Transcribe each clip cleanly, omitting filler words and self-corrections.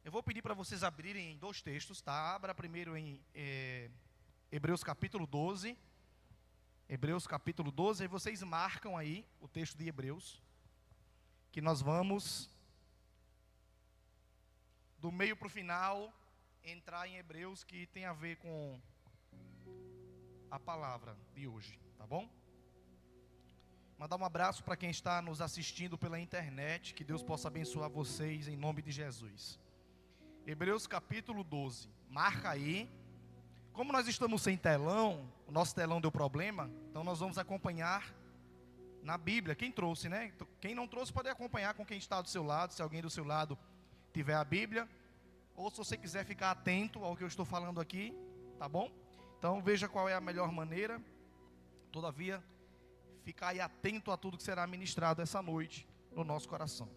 Eu vou pedir para vocês abrirem em dois textos, tá? Abra primeiro em Hebreus capítulo 12. Hebreus capítulo 12, aí vocês marcam aí o texto de Hebreus, que nós vamos, do meio para o final, entrar em Hebreus, que tem a ver com a palavra de hoje, tá bom? Mandar um abraço para quem está nos assistindo pela internet, que Deus possa abençoar vocês em nome de Jesus. Hebreus capítulo 12, marca aí. Como nós estamos sem telão, o nosso telão deu problema, então nós vamos acompanhar na Bíblia. Quem trouxe, né? Quem não trouxe pode acompanhar com quem está do seu lado, se alguém do seu lado tiver a Bíblia, ou se você quiser ficar atento ao que eu estou falando aqui, tá bom? Então veja qual é a melhor maneira. Todavia, ficar aí atento a tudo que será ministrado essa noite no nosso coração.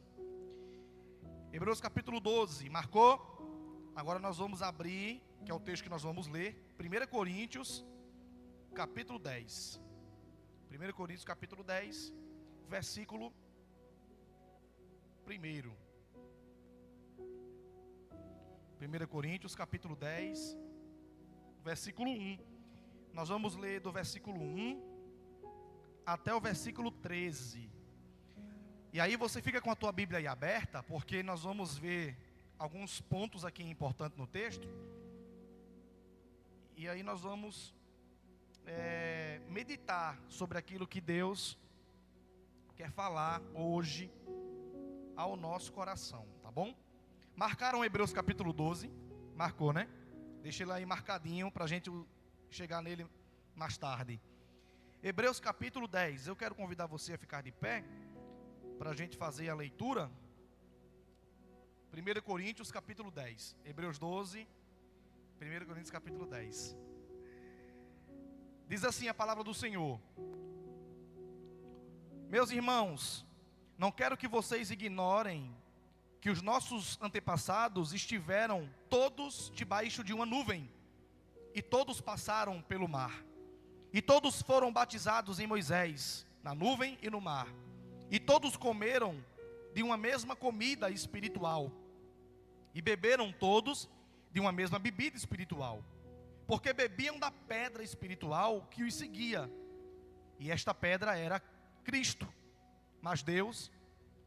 Hebreus capítulo 12, marcou? Agora nós vamos abrir, que é o texto que nós vamos ler, 1 Coríntios capítulo 10. 1 Coríntios capítulo 10, versículo 1. 1 Coríntios capítulo 10, versículo 1. Nós vamos ler do versículo 1 até o versículo 13. E aí você fica com a tua Bíblia aí aberta, porque nós vamos ver alguns pontos aqui importantes no texto. E aí nós vamos meditar sobre aquilo que Deus quer falar hoje ao nosso coração, tá bom? Marcaram Hebreus capítulo 12? Marcou, né? Deixa ele aí marcadinho para a gente chegar nele mais tarde. Hebreus capítulo 10, eu quero convidar você a ficar de pé, para a gente fazer a leitura. 1 Coríntios capítulo 10, Hebreus 12, 1 Coríntios capítulo 10. Diz assim a palavra do Senhor: meus irmãos, não quero que vocês ignorem que os nossos antepassados estiveram todos debaixo de uma nuvem, e todos passaram pelo mar, e todos foram batizados em Moisés, na nuvem e no mar, e todos comeram de uma mesma comida espiritual, e beberam todos de uma mesma bebida espiritual, porque bebiam da pedra espiritual que os seguia, e esta pedra era Cristo. Mas Deus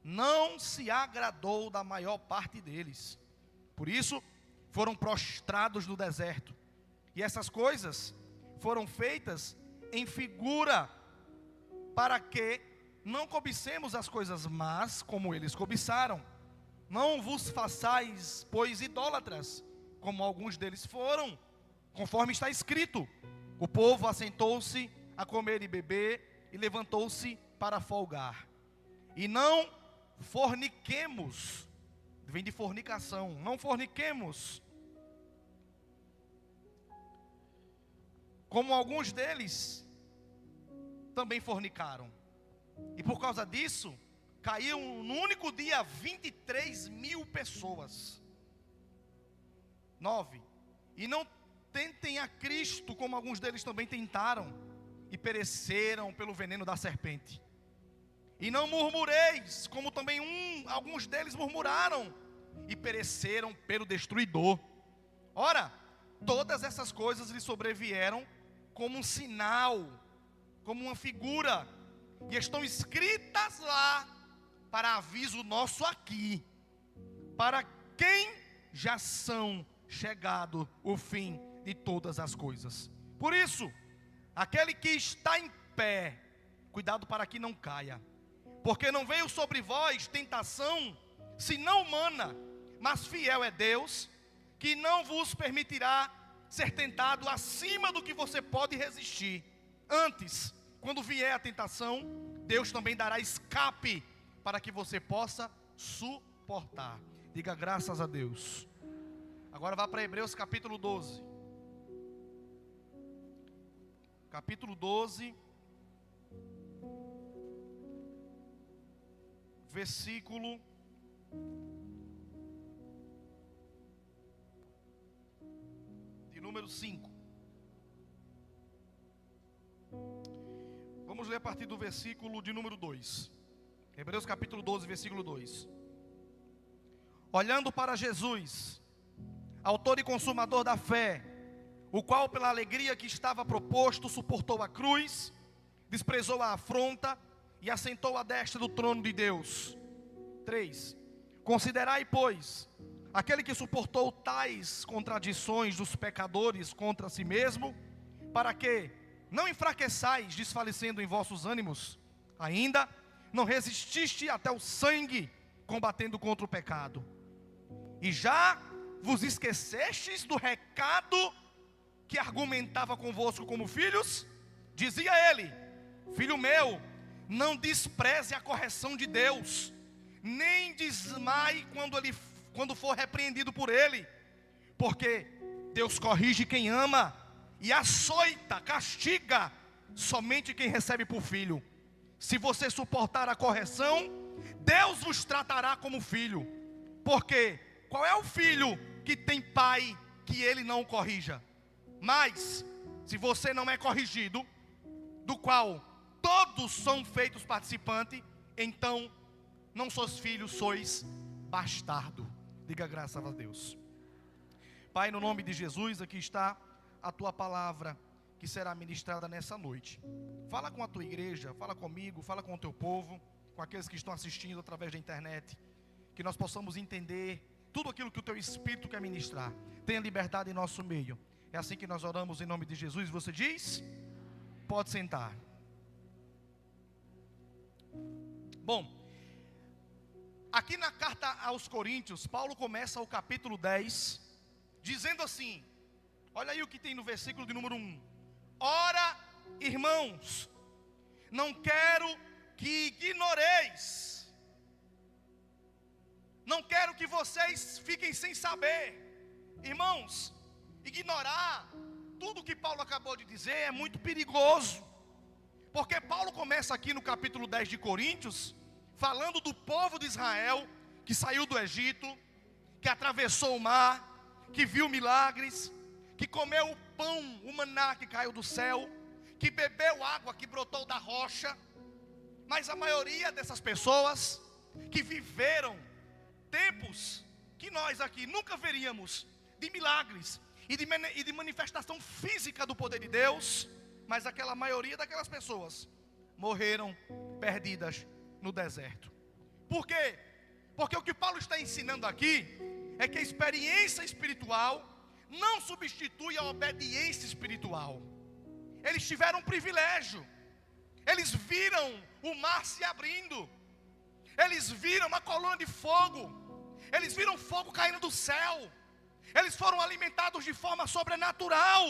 não se agradou da maior parte deles, por isso foram prostrados no deserto. E essas coisas foram feitas em figura, para que não cobicemos as coisas más como eles cobiçaram. Não vos façais, pois, idólatras, como alguns deles foram, conforme está escrito: o povo assentou-se a comer e beber, e levantou-se para folgar. E não forniquemos, vem de fornicação, não forniquemos, como alguns deles também fornicaram. E por causa disso, caiu no único dia 23 mil pessoas. 9. E não tentem a Cristo, como alguns deles também tentaram, e pereceram pelo veneno da serpente. E não murmureis, como também alguns deles murmuraram, e pereceram pelo destruidor. Ora, todas essas coisas lhe sobrevieram como um sinal, como uma figura, e estão escritas lá para aviso nosso aqui, para quem já são chegado o fim de todas as coisas. Por isso, aquele que está em pé, cuidado para que não caia, porque não veio sobre vós tentação senão humana, mas fiel é Deus, que não vos permitirá ser tentado acima do que você pode resistir. Antes, quando vier a tentação, Deus também dará escape para que você possa suportar. Diga graças a Deus. Agora vá para Hebreus capítulo 12. Capítulo 12, versículo de número 5. Vamos ler a partir do versículo de número 2. Hebreus capítulo 12, versículo 2. olhando para Jesus, autor e consumador da fé, o qual pela alegria que estava proposto, suportou a cruz, desprezou a afronta e assentou à destra do trono de Deus. 3. Considerai, pois, aquele que suportou tais contradições dos pecadores contra si mesmo, para que não enfraqueçais, desfalecendo em vossos ânimos, ainda não resististe até o sangue, combatendo contra o pecado. E já vos esquecestes do recado que argumentava convosco como filhos? Dizia ele: filho meu, não despreze a correção de Deus, nem desmaie quando for repreendido por ele, porque Deus corrige quem ama e açoita, castiga somente quem recebe por filho. Se você suportar a correção, Deus vos tratará como filho. Porque qual é o filho que tem pai que ele não o corrija? Mas se você não é corrigido, do qual todos são feitos participantes, então não sois filhos, sois bastardo. Diga graças a Deus. Pai, no nome de Jesus, aqui está a tua palavra que será ministrada nessa noite. Fala com a tua igreja, fala comigo, fala com o teu povo, com aqueles que estão assistindo através da internet, que nós possamos entender tudo aquilo que o teu Espírito quer ministrar. Tenha liberdade em nosso meio. É assim que nós oramos em nome de Jesus. Você diz? Pode sentar. Bom, aqui na carta aos Coríntios, Paulo começa o capítulo 10, dizendo assim, olha aí o que tem no versículo de número 1. Ora, irmãos, não quero que ignoreis, não quero que vocês fiquem sem saber. Irmãos, ignorar tudo que Paulo acabou de dizer é muito perigoso, porque Paulo começa aqui no capítulo 10 de Coríntios, falando do povo de Israel, que saiu do Egito, que atravessou o mar, que viu milagres, que comeu o pão, o maná que caiu do céu, que bebeu água que brotou da rocha. Mas a maioria dessas pessoas que viveram tempos que nós aqui nunca veríamos, de milagres e de manifestação física do poder de Deus, mas aquela maioria daquelas pessoas morreram perdidas no deserto. Por quê? Porque o que Paulo está ensinando aqui é que a experiência espiritual não substitui a obediência espiritual. Eles tiveram um privilégio. Eles viram o mar se abrindo. Eles viram uma coluna de fogo. Eles viram fogo caindo do céu. Eles foram alimentados de forma sobrenatural.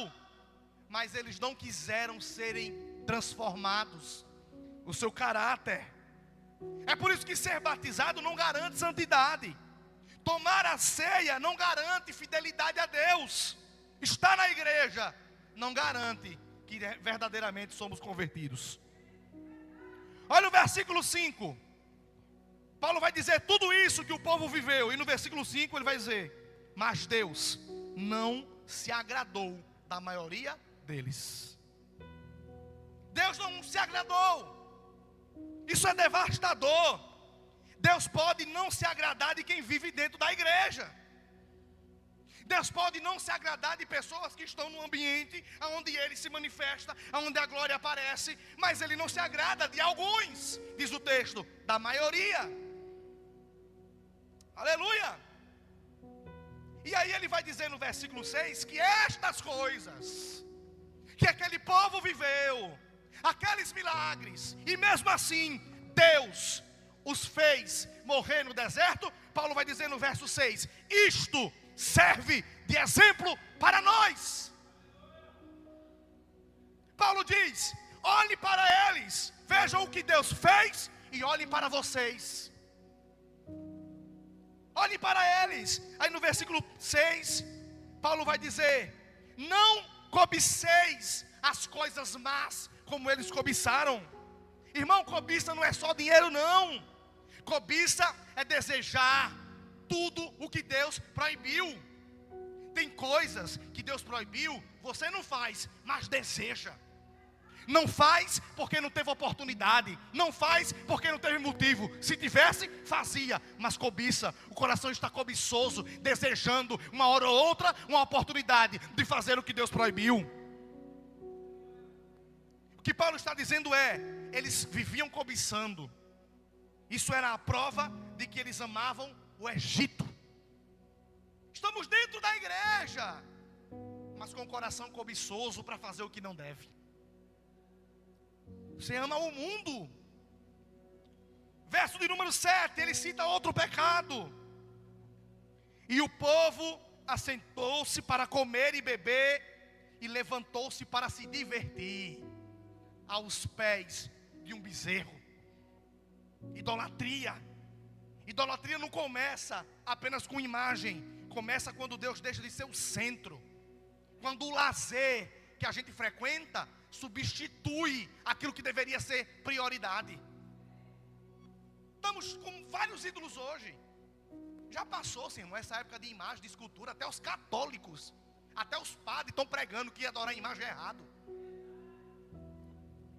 Mas eles não quiseram serem transformados. O seu caráter. É por isso que ser batizado não garante santidade. Tomar a ceia não garante fidelidade a Deus. Estar na igreja não garante que verdadeiramente somos convertidos. Olha o versículo 5. Paulo vai dizer tudo isso que o povo viveu. E no versículo 5 ele vai dizer: mas Deus não se agradou da maioria deles. Deus não se agradou. Isso é devastador. Deus pode não se agradar de quem vive dentro da igreja. Deus pode não se agradar de pessoas que estão no ambiente onde Ele se manifesta, onde a glória aparece, mas Ele não se agrada de alguns, diz o texto, da maioria. Aleluia! E aí ele vai dizer no versículo 6 que estas coisas que aquele povo viveu, aqueles milagres, e mesmo assim Deus os fez morrer no deserto. Paulo vai dizer no verso 6: isto serve de exemplo para nós. Paulo diz: olhe para eles, vejam o que Deus fez e olhem para vocês. Olhem para eles. Aí no versículo 6, Paulo vai dizer: não cobiceis as coisas más como eles cobiçaram. Irmão, cobiça não é só dinheiro não. Cobiça é desejar tudo o que Deus proibiu. Tem coisas que Deus proibiu, você não faz, mas deseja. Não faz porque não teve oportunidade. Não faz porque não teve motivo. Se tivesse, fazia. Mas cobiça. O coração está cobiçoso, desejando uma hora ou outra uma oportunidade de fazer o que Deus proibiu. O que Paulo está dizendo é: eles viviam cobiçando. Isso era a prova de que eles amavam o Egito. Estamos dentro da igreja, mas com o coração cobiçoso para fazer o que não deve. Você ama o mundo. Verso de número 7, ele cita outro pecado. E o povo assentou-se para comer e beber, e levantou-se para se divertir aos pés de um bezerro. Idolatria. Idolatria não começa apenas com imagem. Começa quando Deus deixa de ser o centro. Quando o lazer que a gente frequenta substitui aquilo que deveria ser prioridade. Estamos com vários ídolos hoje. Já passou, Senhor, essa época de imagem, de escultura. Até os católicos, até os padres estão pregando que adorar a imagem é errado.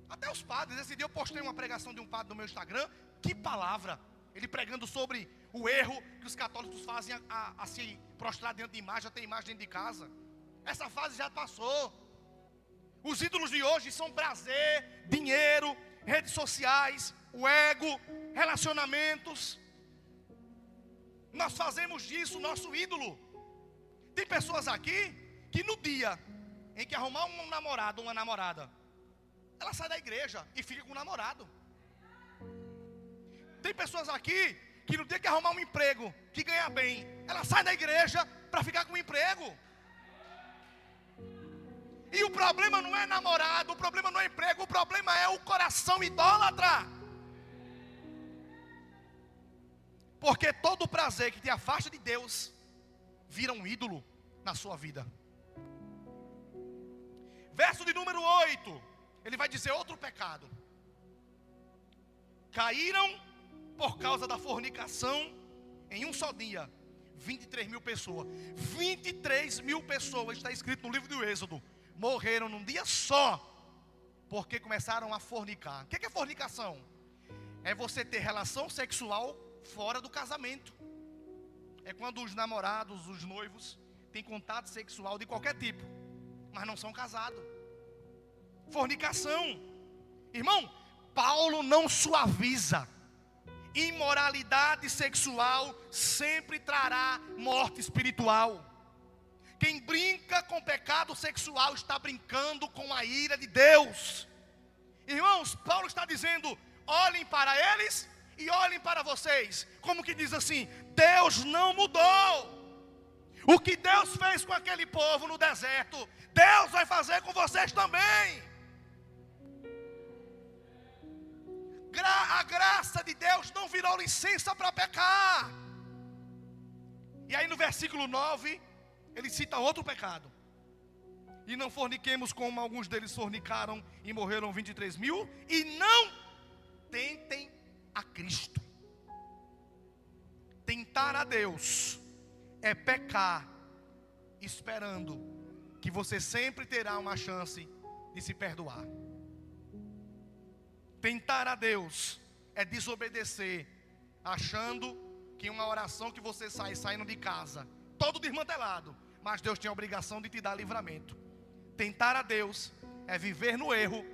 Até os padres. Esse dia eu postei uma pregação de um padre no meu Instagram. Que palavra! Ele pregando sobre o erro que os católicos fazem a se prostrar diante de imagem, até imagem dentro de casa. Essa fase já passou. Os ídolos de hoje são prazer, dinheiro, redes sociais, o ego, relacionamentos. Nós fazemos disso nosso ídolo. Tem pessoas aqui que no dia em que arrumar um namorado ou uma namorada, ela sai da igreja e fica com o namorado. Tem pessoas aqui que no dia que arrumar um emprego que ganha bem, ela sai da igreja para ficar com o emprego. E o problema não é namorado, o problema não é emprego, o problema é o coração idólatra. Porque todo prazer que te afasta de Deus vira um ídolo na sua vida. Verso de número 8, ele vai dizer outro pecado. Caíram por causa da fornicação em um só dia 23 mil pessoas. 23 mil pessoas, está escrito no livro do Êxodo, morreram num dia só, porque começaram a fornicar. O que é fornicação? É você ter relação sexual fora do casamento. É quando os namorados, os noivos, têm contato sexual de qualquer tipo, mas não são casados. Fornicação. Irmão, Paulo não suaviza. Imoralidade sexual sempre trará morte espiritual. Quem brinca com pecado sexual está brincando com a ira de Deus. Irmãos, Paulo está dizendo: olhem para eles e olhem para vocês. Como que diz assim: Deus não mudou. O que Deus fez com aquele povo no deserto, Deus vai fazer com vocês também. A graça de Deus não virou licença para pecar. E aí no versículo 9, ele cita outro pecado. E não forniquemos como alguns deles fornicaram e morreram 23 mil. E não tentem a Cristo. Tentar a Deus é pecar, esperando que você sempre terá uma chance de se perdoar. Tentar a Deus é desobedecer, achando que uma oração que você sai saindo de casa, todo desmantelado, mas Deus tem a obrigação de te dar livramento. Tentar a Deus é viver no erro,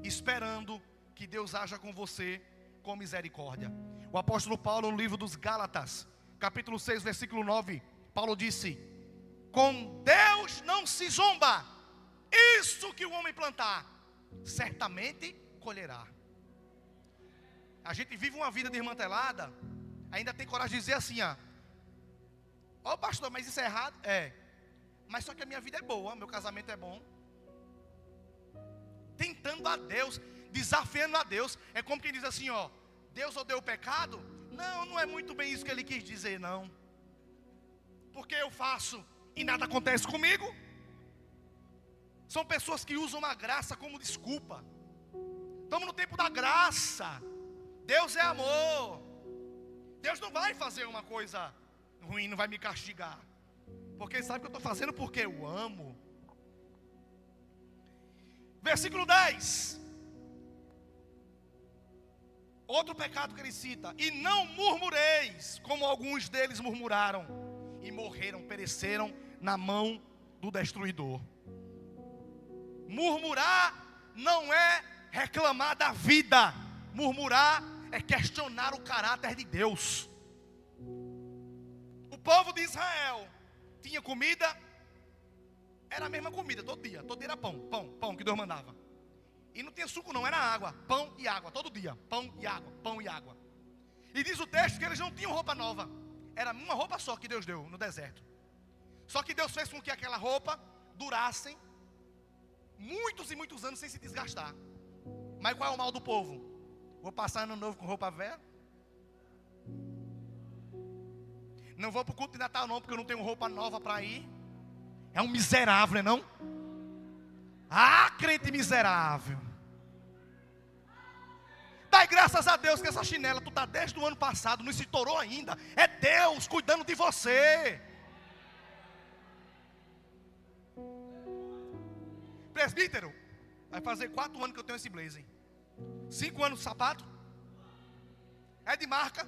esperando que Deus haja com você com misericórdia. O apóstolo Paulo, no livro dos Gálatas, capítulo 6, versículo 9, Paulo disse: com Deus não se zomba, isso que o homem plantar, certamente colherá. A gente vive uma vida desmantelada, ainda tem coragem de dizer assim: ó pastor, mas isso é errado? É, mas só que a minha vida é boa, meu casamento é bom. Tentando a Deus, desafiando a Deus. É como quem diz assim: ó, Deus odeia o pecado? Não, não é muito bem isso que ele quis dizer, não. Porque eu faço e nada acontece comigo. São pessoas que usam a graça como desculpa. Estamos no tempo da graça. Deus é amor. Deus não vai fazer uma coisa ruim, não vai me castigar, porque Ele sabe que eu estou fazendo porque eu amo. Versículo 10. Outro pecado que ele cita: e não murmureis, como alguns deles murmuraram, e morreram, pereceram na mão do destruidor. Murmurar não é reclamar da vida. Murmurar é questionar o caráter de Deus. O povo de Israel tinha comida, era a mesma comida todo dia era pão que Deus mandava. E não tinha suco não, era água, pão e água, todo dia, pão e água, pão e água. E diz o texto que eles não tinham roupa nova, era uma roupa só que Deus deu no deserto. Só que Deus fez com que aquela roupa durasse muitos e muitos anos sem se desgastar. Mas qual é o mal do povo? Vou passar ano novo com roupa velha? Não vou para o culto de Natal não, porque eu não tenho roupa nova para ir. É um miserável, não é não? Ah, crente miserável. Dai graças a Deus que essa chinela tu está desde o ano passado, não se estourou ainda. É Deus cuidando de você. Presbítero, vai fazer 4 anos que eu tenho esse blazer. 5 anos de sapato. É de marca.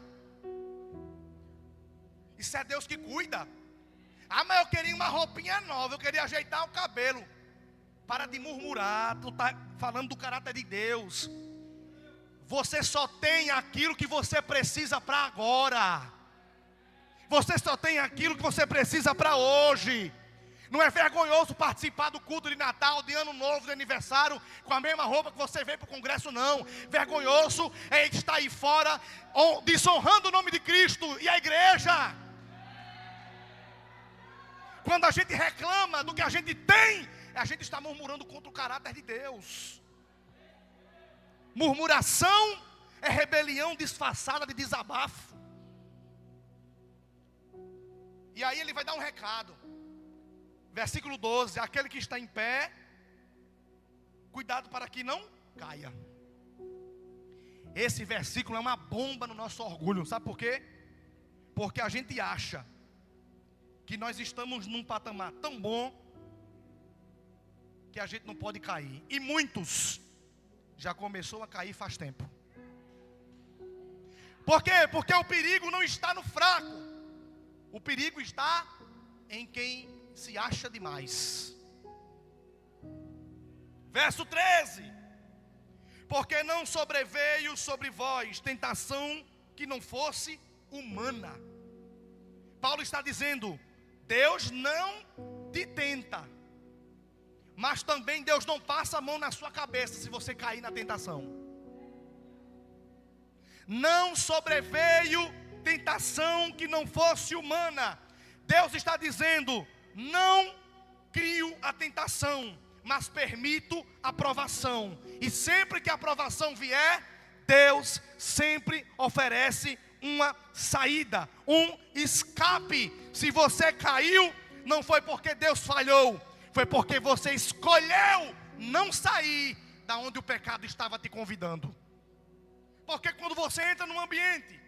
Isso é Deus que cuida. Ah, mas eu queria uma roupinha nova, eu queria ajeitar o cabelo. Para de murmurar, tu está falando do caráter de Deus. Você só tem aquilo que você precisa para agora. Você só tem aquilo que você precisa para hoje. Não é vergonhoso participar do culto de Natal, de Ano Novo, de aniversário, com a mesma roupa que você veio para o congresso, não. Vergonhoso é estar aí fora, desonrando o nome de Cristo e a igreja. Quando a gente reclama do que a gente tem, a gente está murmurando contra o caráter de Deus. Murmuração é rebelião disfarçada de desabafo. E aí ele vai dar um recado. Versículo 12: aquele que está em pé, cuidado para que não caia. Esse versículo é uma bomba no nosso orgulho. Sabe por quê? Porque a gente acha que nós estamos num patamar tão bom que a gente não pode cair. E muitos já começou a cair faz tempo. Por quê? Porque o perigo não está no fraco. O perigo está em quem se acha demais. Verso 13: porque não sobreveio sobre vós tentação que não fosse humana. Paulo está dizendo: Deus não te tenta, mas também Deus não passa a mão na sua cabeça se você cair na tentação. Não sobreveio tentação que não fosse humana. Deus está dizendo: não crio a tentação, mas permito a provação. E sempre que a provação vier, Deus sempre oferece uma saída, um escape. Se você caiu, não foi porque Deus falhou, foi porque você escolheu não sair da onde o pecado estava te convidando. Porque quando você entra num ambiente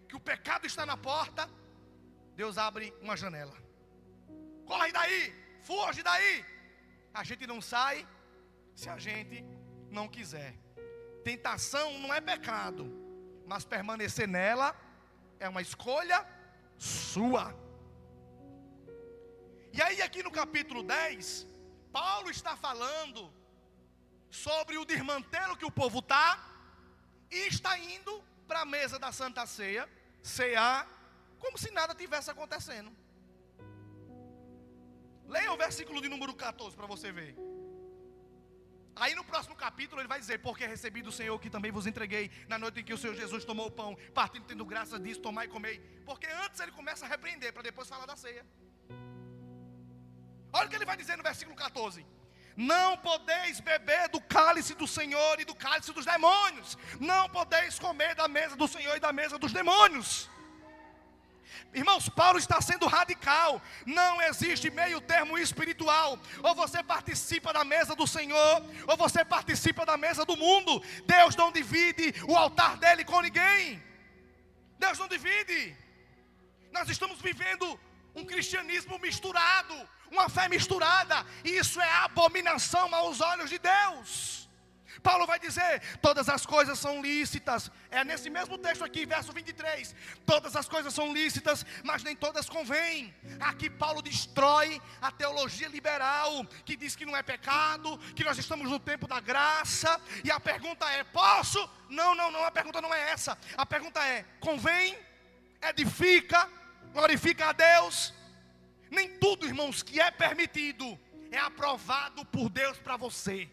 que o pecado está na porta, Deus abre uma janela. Corre daí, foge daí. A gente não sai se a gente não quiser. Tentação não é pecado, mas permanecer nela é uma escolha sua. E aí aqui no capítulo 10, Paulo está falando sobre o desmantelo que o povo está, e está indo para a mesa da Santa Ceia, cear, como se nada tivesse acontecendo. Leia o versículo de número 14 para você ver. Aí no próximo capítulo ele vai dizer: porque recebi do Senhor que também vos entreguei na noite em que o Senhor Jesus tomou o pão, partindo tendo graça disso, tomai e comei. Porque antes ele começa a repreender, para depois falar da ceia. Olha o que ele vai dizer no versículo 14: não podeis beber do cálice do Senhor e do cálice dos demônios. Não podeis comer da mesa do Senhor e da mesa dos demônios. Irmãos, Paulo está sendo radical. Não existe meio termo espiritual. Ou você participa da mesa do Senhor, ou você participa da mesa do mundo. Deus não divide o altar dele com ninguém. Deus não divide. Nós estamos vivendo um cristianismo misturado, uma fé misturada, e isso é abominação aos olhos de Deus. Paulo vai dizer: todas as coisas são lícitas. É nesse mesmo texto aqui, verso 23. Todas as coisas são lícitas, mas nem todas convêm. Aqui Paulo destrói a teologia liberal, que diz que não é pecado, que nós estamos no tempo da graça. E a pergunta é: posso? Não, a pergunta não é essa. A pergunta é: convém? Edifica? Glorifica a Deus? Nem tudo, irmãos, que é permitido é aprovado por Deus para você.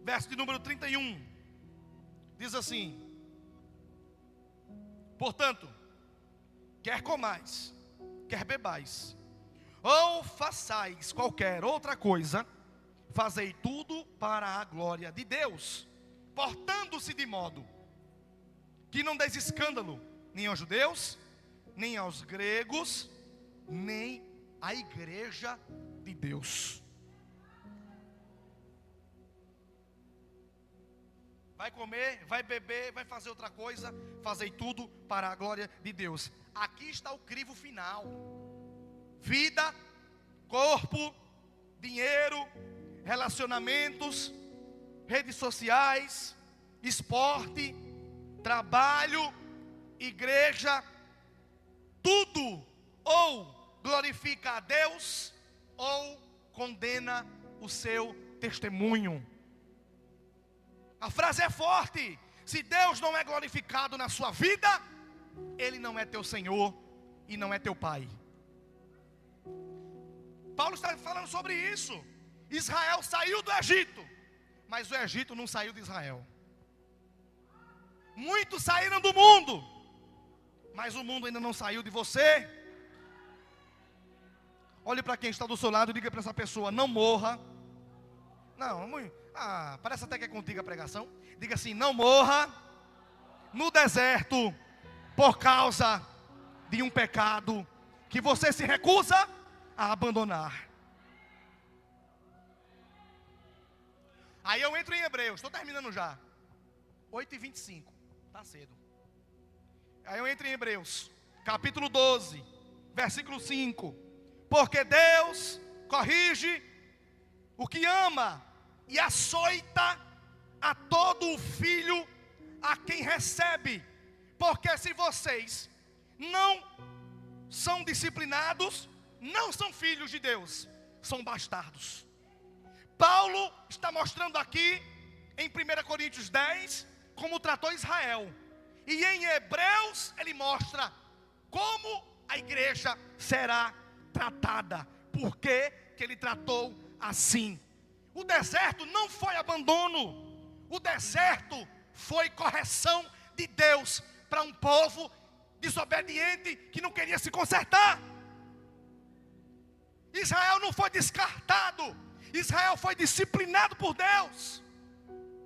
Verso de número 31, diz assim: portanto, quer comais, quer bebais, ou façais qualquer outra coisa, fazei tudo para a glória de Deus, portando-se de modo que não deis escândalo, nem aos judeus, nem aos gregos, nem à igreja de Deus. Vai comer, vai beber, vai fazer outra coisa, fazei tudo para a glória de Deus. Aqui está o crivo final: vida, corpo, dinheiro, relacionamentos, redes sociais, esporte, trabalho, igreja. Tudo ou glorifica a Deus ou condena o seu testemunho. A frase é forte: se Deus não é glorificado na sua vida, Ele não é teu Senhor e não é teu Pai. Paulo está falando sobre isso. Israel saiu do Egito, mas o Egito não saiu de Israel. Muitos saíram do mundo, mas o mundo ainda não saiu de você. Olhe para quem está do seu lado e diga para essa pessoa: não morra. Não, parece até que é contigo a pregação. Diga assim: não morra no deserto por causa de um pecado que você se recusa a abandonar. Aí eu entro em Hebreus, estou terminando já, 8:25, está cedo. Aí eu entro em Hebreus, capítulo 12, versículo 5. Porque Deus corrige o que ama e açoita a todo o filho a quem recebe. Porque se vocês não são disciplinados, não são filhos de Deus, são bastardos. Paulo está mostrando aqui em 1 Coríntios 10 como tratou Israel, e em Hebreus ele mostra como a igreja será tratada. Por que ele tratou assim? O deserto não foi abandono, o deserto foi correção de Deus para um povo desobediente que não queria se consertar. Israel não foi descartado, Israel foi disciplinado por Deus.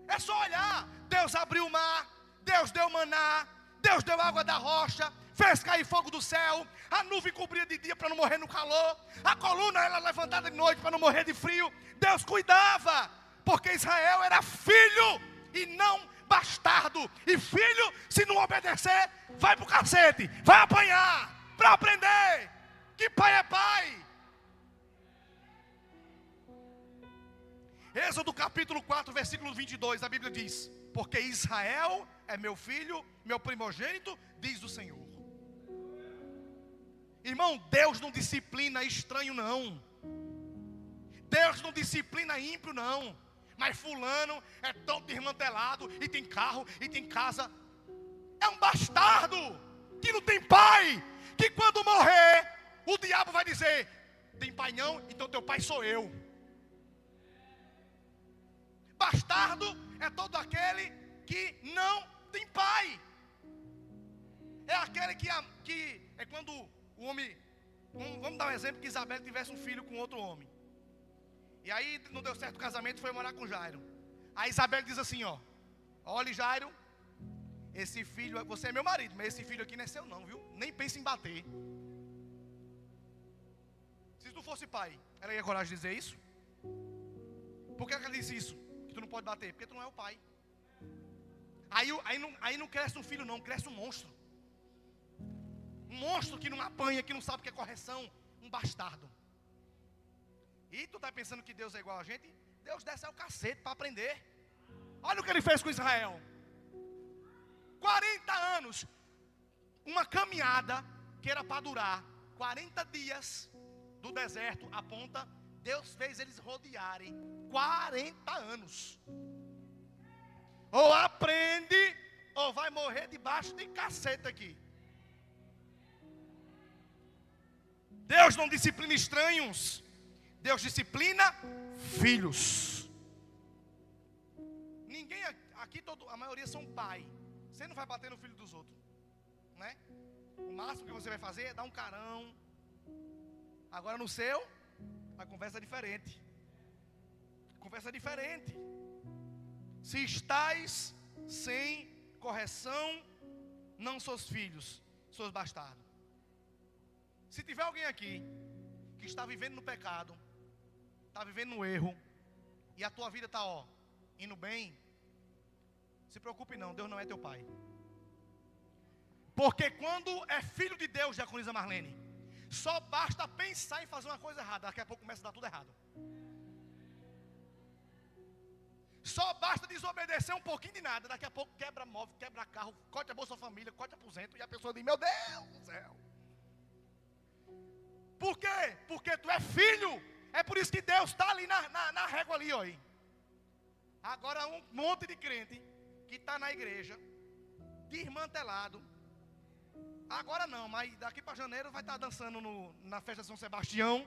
É só olhar: Deus abriu o mar, Deus deu maná, Deus deu água da rocha, fez cair fogo do céu, a nuvem cobria de dia para não morrer no calor, a coluna era levantada de noite para não morrer de frio. Deus cuidava, porque Israel era filho e não bastardo. E filho, se não obedecer, vai pro cacete, vai apanhar para aprender que pai é pai. Êxodo capítulo 4, versículo 22, a Bíblia diz: porque Israel é meu filho, meu primogênito, diz o Senhor. Irmão, Deus não disciplina estranho não, Deus não disciplina ímpio não. Mas fulano é todo desmantelado, e tem carro, e tem casa. É um bastardo, que não tem pai, que quando morrer, o diabo vai dizer: tem pai não? Então teu pai sou eu. Bastardo é todo aquele que não tem pai. É aquele que é quando o homem, vamos dar um exemplo, que Isabel tivesse um filho com outro homem. E aí não deu certo o casamento, foi morar com Jairo. Aí Isabel diz assim: olha Jairo, esse filho, você é meu marido, mas esse filho aqui não é seu não, viu? Nem pense em bater. Se tu fosse pai, ela ia coragem de dizer isso? Por que ela disse isso? Que tu não pode bater? Porque tu não é o pai. Aí não cresce um filho não, cresce um monstro. Um monstro que não apanha, que não sabe o que é correção. Um bastardo. E tu está pensando que Deus é igual a gente? Deus desce ao cacete para aprender. Olha o que ele fez com Israel. 40 anos. Uma caminhada que era para durar 40 dias do deserto, a ponta. Deus fez eles rodearem 40 anos. Ou aprende, ou vai morrer debaixo de caceta aqui. Deus não disciplina estranhos. Deus disciplina filhos. Ninguém aqui, a maioria são pai. Você não vai bater no filho dos outros, né? O máximo que você vai fazer é dar um carão. Agora no seu, a conversa é diferente. Conversa é diferente. Se estais sem correção, não sois filhos, sois bastardos. Se tiver alguém aqui que está vivendo no pecado, está vivendo no erro, e a tua vida está indo bem, se preocupe não, Deus não é teu pai. Porque quando é filho de Deus, diaconisa Marlene, só basta pensar em fazer uma coisa errada, daqui a pouco começa a dar tudo errado. Só basta desobedecer um pouquinho de nada, daqui a pouco quebra móvel, quebra carro, corta a Bolsa Família, corta aposento, e a pessoa diz, meu Deus do céu. Por quê? Porque tu é filho. É por isso que Deus está ali na régua ali, ó. Agora um monte de crente que está na igreja, desmantelado. Agora não, mas daqui para janeiro vai estar dançando na festa de São Sebastião.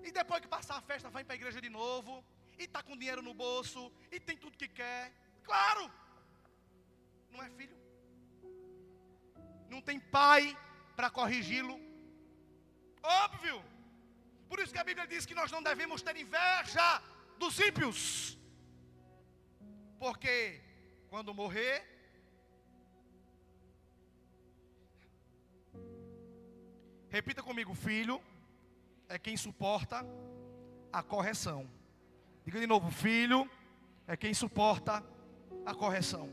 E depois que passar a festa vai para a igreja de novo. E está com dinheiro no bolso. E tem tudo que quer. Claro! Não é filho. Não tem pai para corrigi-lo. Óbvio. Por isso que a Bíblia diz que nós não devemos ter inveja dos ímpios. Porque quando morrer, repita comigo, filho é quem suporta a correção. Diga de novo, filho é quem suporta a correção.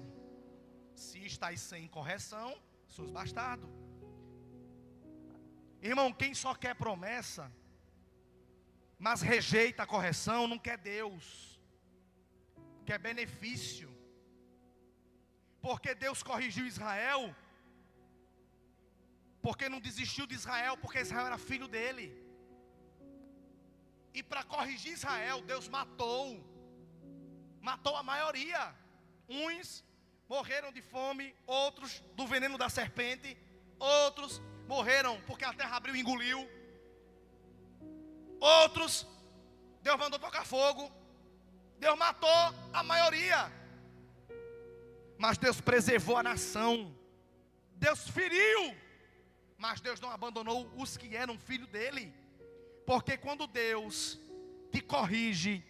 Se estáis sem correção, sois bastardo. Irmão, quem só quer promessa, mas rejeita a correção, não quer Deus, quer benefício. Porque Deus corrigiu Israel, porque não desistiu de Israel, porque Israel era filho dele. E para corrigir Israel, Deus matou a maioria. Uns morreram de fome, outros do veneno da serpente, outros morreram porque a terra abriu e engoliu. Outros, Deus mandou tocar fogo. Deus matou a maioria. Mas Deus preservou a nação. Deus feriu. Mas Deus não abandonou os que eram filho dele. Porque quando Deus te corrige,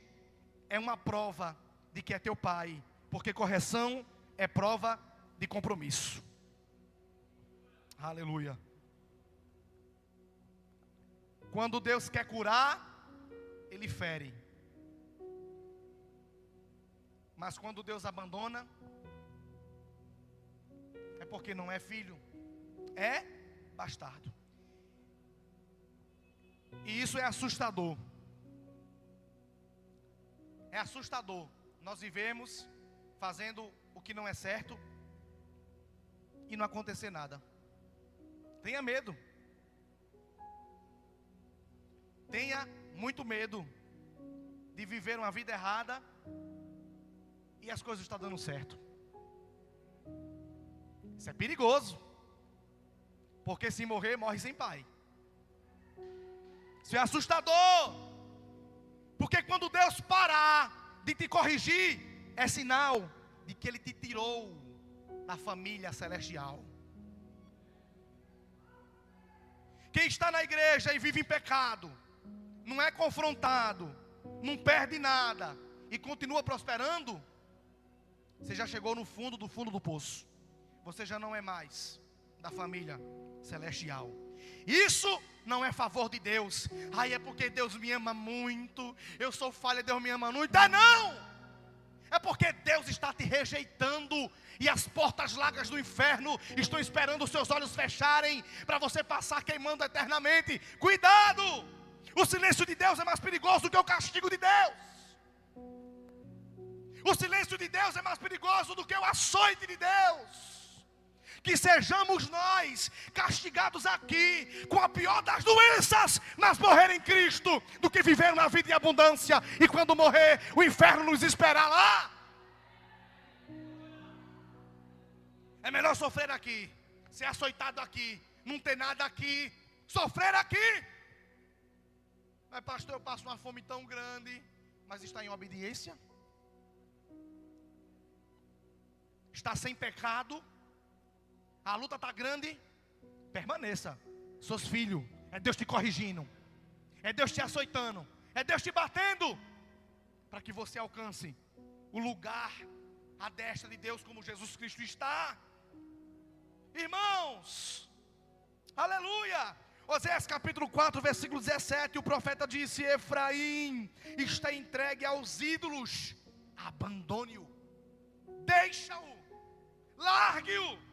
é uma prova de que é teu pai. Porque correção é prova de compromisso. Aleluia. Quando Deus quer curar, Ele fere. Mas quando Deus abandona, é porque não é filho, é bastardo. E isso é assustador. É assustador. Nós vivemos fazendo o que não é certo e não acontecer nada. Tenha medo. Tenha muito medo de viver uma vida errada e as coisas estão dando certo. Isso é perigoso. Porque se morrer, morre sem pai. Isso é assustador. Porque quando Deus parar de te corrigir, é sinal de que Ele te tirou da família celestial. Quem está na igreja e vive em pecado, não é confrontado, não perde nada e continua prosperando, você já chegou no fundo do poço. Você já não é mais da família celestial. Isso não é favor de Deus. Ai, é porque Deus me ama muito, eu sou falha, Deus me ama muito. Não! É porque Deus está te rejeitando e as portas largas do inferno estão esperando os seus olhos fecharem para você passar queimando eternamente. Cuidado! O silêncio de Deus é mais perigoso do que o castigo de Deus. O silêncio de Deus é mais perigoso do que o açoite de Deus. Que sejamos nós castigados aqui com a pior das doenças, mas morrer em Cristo, do que viver uma vida em abundância e quando morrer o inferno nos esperar lá. É melhor sofrer aqui, ser açoitado aqui, não ter nada aqui, sofrer aqui. Mas pastor, eu passo uma fome tão grande, mas está em obediência? Está sem pecado? A luta está grande? Permaneça. Seus filhos, é Deus te corrigindo, é Deus te açoitando, é Deus te batendo, para que você alcance o lugar à destra de Deus, como Jesus Cristo está. Irmãos, aleluia. Oséias capítulo 4, versículo 17, o profeta disse: Efraim está entregue aos ídolos, abandone-o, deixa-o, largue-o.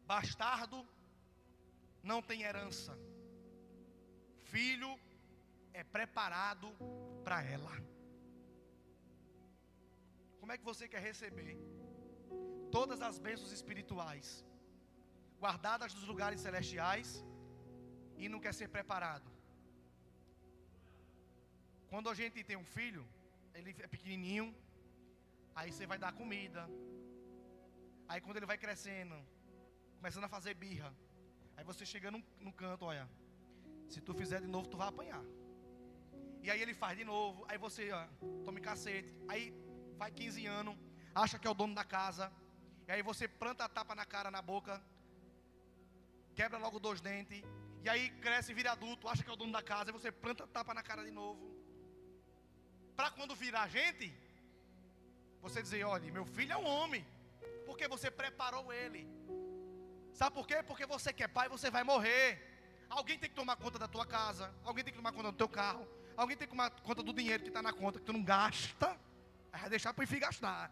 Bastardo não tem herança, filho é preparado para ela. Como é que você quer receber todas as bênçãos espirituais guardadas nos lugares celestiais e não quer ser preparado? Quando a gente tem um filho, ele é pequenininho, aí você vai dar comida, aí quando ele vai crescendo, começando a fazer birra, aí você chega no canto, olha, se tu fizer de novo tu vai apanhar. E aí ele faz de novo, aí você, ó, tome cacete. Aí faz 15 anos, acha que é o dono da casa, e aí você planta a tapa na cara, na boca, quebra logo 2 dentes, e aí cresce e vira adulto, acha que é o dono da casa, e você planta a tapa na cara de novo, para quando virar gente, você dizer: olha, meu filho é um homem, porque você preparou ele. Sabe por quê? Porque você que é pai, você vai morrer. Alguém tem que tomar conta da tua casa, alguém tem que tomar conta do teu carro, alguém tem que tomar conta do dinheiro que está na conta, que tu não gasta, vai deixar para o filho gastar.